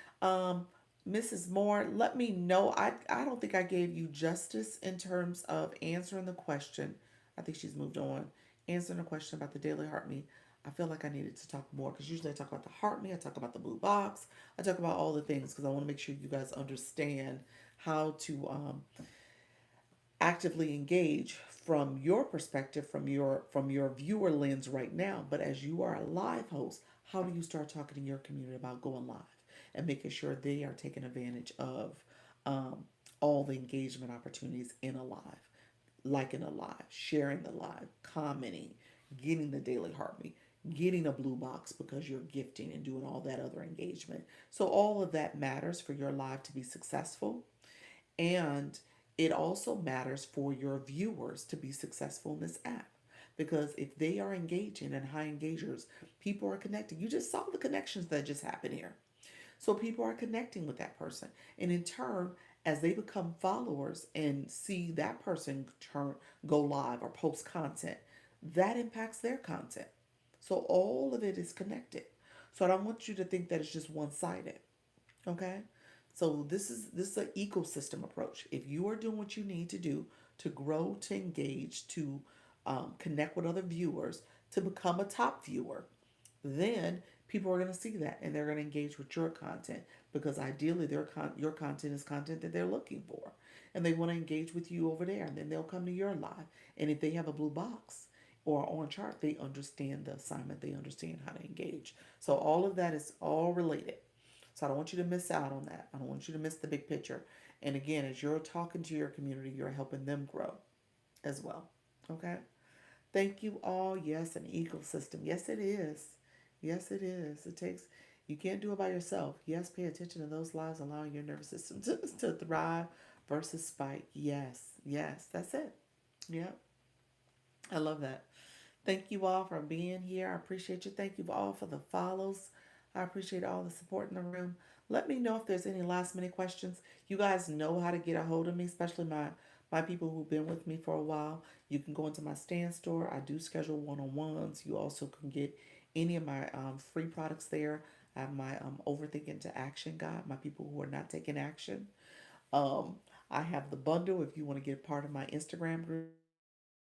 Mrs. Moore, let me know. I don't think I gave you justice in terms of answering the question. I think she's moved on. Answering the question about the daily heart me. I feel like I needed to talk more because usually I talk about the heart me, I talk about the blue box, I talk about all the things because I want to make sure you guys understand how to actively engage from your perspective, from your viewer lens right now. But as you are a live host, how do you start talking to your community about going live and making sure they are taking advantage of um, all the engagement opportunities in a live, liking a live, sharing the live, commenting, getting the daily heartbeat, getting a blue box because you're gifting and doing all that other engagement. So all of that matters for your live to be successful. And it also matters for your viewers to be successful in this app. Because if they are engaging and high engagers, people are connecting. You just saw the connections that just happened here. So people are connecting with that person. And in turn, As they become followers and see that person go live or post content, that impacts their content. So all of it is connected. So I don't want you to think that it's just one sided. Okay? So this is an ecosystem approach. If you are doing what you need to do to grow, to engage, to connect with other viewers, to become a top viewer, then people are going to see that and they're going to engage with your content because ideally your content is content that they're looking for, and they want to engage with you over there, and then they'll come to your live. And if they have a blue box or on chart, they understand the assignment, they understand how to engage. So all of that is all related. So I don't want you to miss out on that. I don't want you to miss the big picture. And again, as you're talking to your community, you're helping them grow as well. Okay? Thank you all. Yes, an ecosystem. Yes, it is. Yes, it is. It takes, you can't do it by yourself. Yes, pay attention to those lives, allowing your nervous system to thrive versus spike. Yes, yes, that's it. Yep, I love that. Thank you all for being here. I appreciate you. Thank you all for the follows. I appreciate all the support in the room. Let me know if there's any last minute questions. You guys know how to get a hold of me, especially my people who've been with me for a while. You can go into my stand store. I do schedule one-on-ones. You also can get any of my free products there. I have my overthinking to action guide. My people who are not taking action. Um, I have the bundle if you want to get part of my Instagram group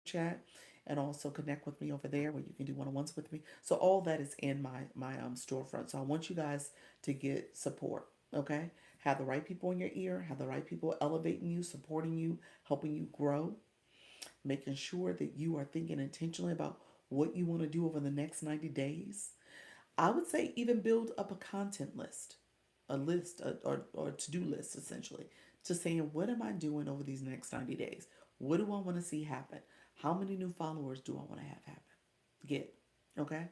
chat and also connect with me over there where you can do one-on-ones with me. So all that is in my storefront. So I want you guys to get support, okay? Have the right people in your ear, have the right people elevating you, supporting you, helping you grow, making sure that you are thinking intentionally about what you want to do over the next 90 days. I would say even build up a content list, a list, or to-do list essentially, to saying, what am I doing over these next 90 days? What do I want to see happen? How many new followers do I want to have happen? Get, okay?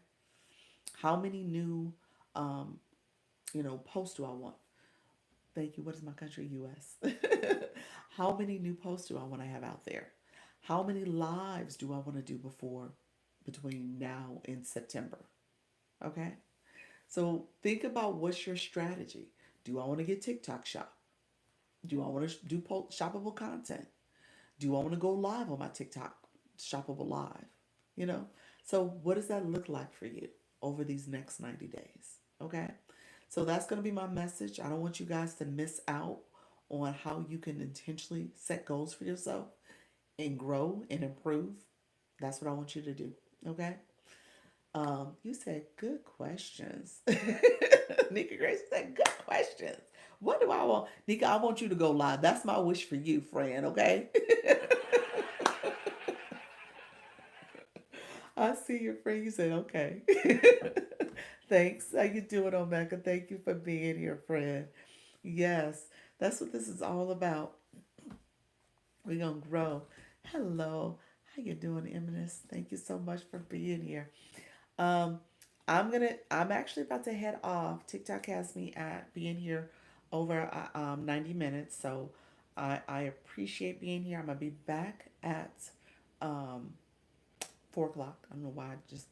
How many new, um, posts do I want? Thank you. What is my country? US. How many new posts do I want to have out there? How many lives do I want to do between now and September? Okay? So think about what's your strategy. Do I want to get TikTok shop? Do I want to do shoppable content? Do I want to go live on my TikTok shoppable live? You know? So what does that look like for you over these next 90 days? Okay? So that's going to be my message. I don't want you guys to miss out on how you can intentionally set goals for yourself and grow and improve. That's what I want you to do. Okay? You said good questions. Nika Grace said good questions. What do I want? Nika, I want you to go live. That's my wish for you, friend, okay? I see your friend. You said, okay. Thanks. How you doing, Omega? Thank you for being here, friend. Yes, that's what this is all about. We're gonna grow. Hello. How you doing, Eminence? Thank you so much for being here. Um, I'm actually about to head off. TikTok has me at being here over 90 minutes. So I appreciate being here. I'm gonna be back at um 4 o'clock. I don't know why it just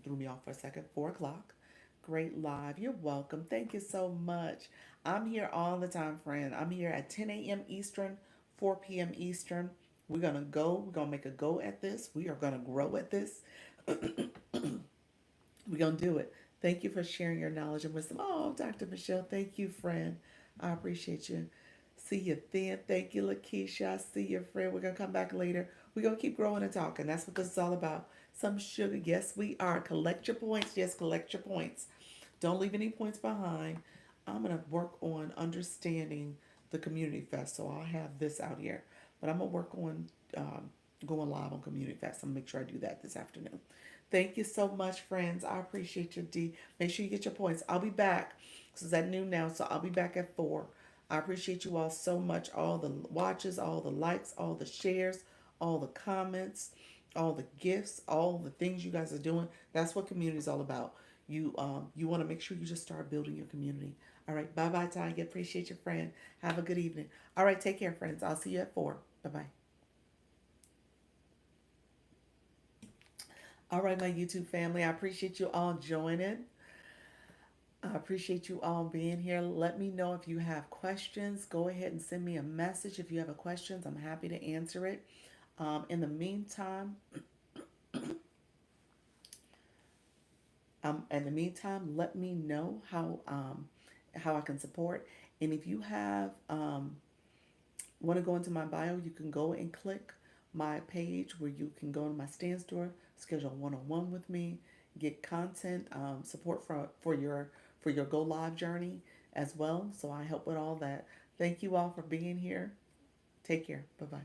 threw me off for a second. 4 o'clock. Great live. You're welcome. Thank you so much. I'm here all the time, friend. I'm here at 10 a.m. Eastern, 4 p.m. Eastern. We're gonna go. We're gonna make a go at this. We are gonna grow at this. We're going to do it. Thank you for sharing your knowledge and wisdom. Oh, Dr. Michelle, thank you, friend. I appreciate you. See you then. Thank you, Lakeisha. I see you, friend. We're going to come back later. We're going to keep growing and talking. That's what this is all about. Some sugar. Yes, we are. Collect your points. Yes, collect your points. Don't leave any points behind. I'm going to work on understanding the community fest. So I'll have this out here. But I'm going to work on going live on community fest. I'm going to make sure I do that this afternoon. Thank you so much, friends. I appreciate you, D. Make sure you get your points. I'll be back. This is at noon now, so I'll be back at 4. I appreciate you all so much. All the watches, all the likes, all the shares, all the comments, all the gifts, all the things you guys are doing. That's what community is all about. You want to make sure you just start building your community. All right, bye bye, Tanya. Appreciate your friend. Have a good evening. All right, take care, friends. I'll see you at 4. Bye bye. All right, my YouTube family. I appreciate you all joining. I appreciate you all being here. Let me know if you have questions. Go ahead and send me a message if you have a questions. I'm happy to answer it. In the meantime, let me know how I can support. And if you have want to go into my bio, you can go and click my page where you can go to my stand store, schedule one-on-one with me, get content support for your go live journey as well. So I help with all that. Thank you all for being here. Take care. Bye bye.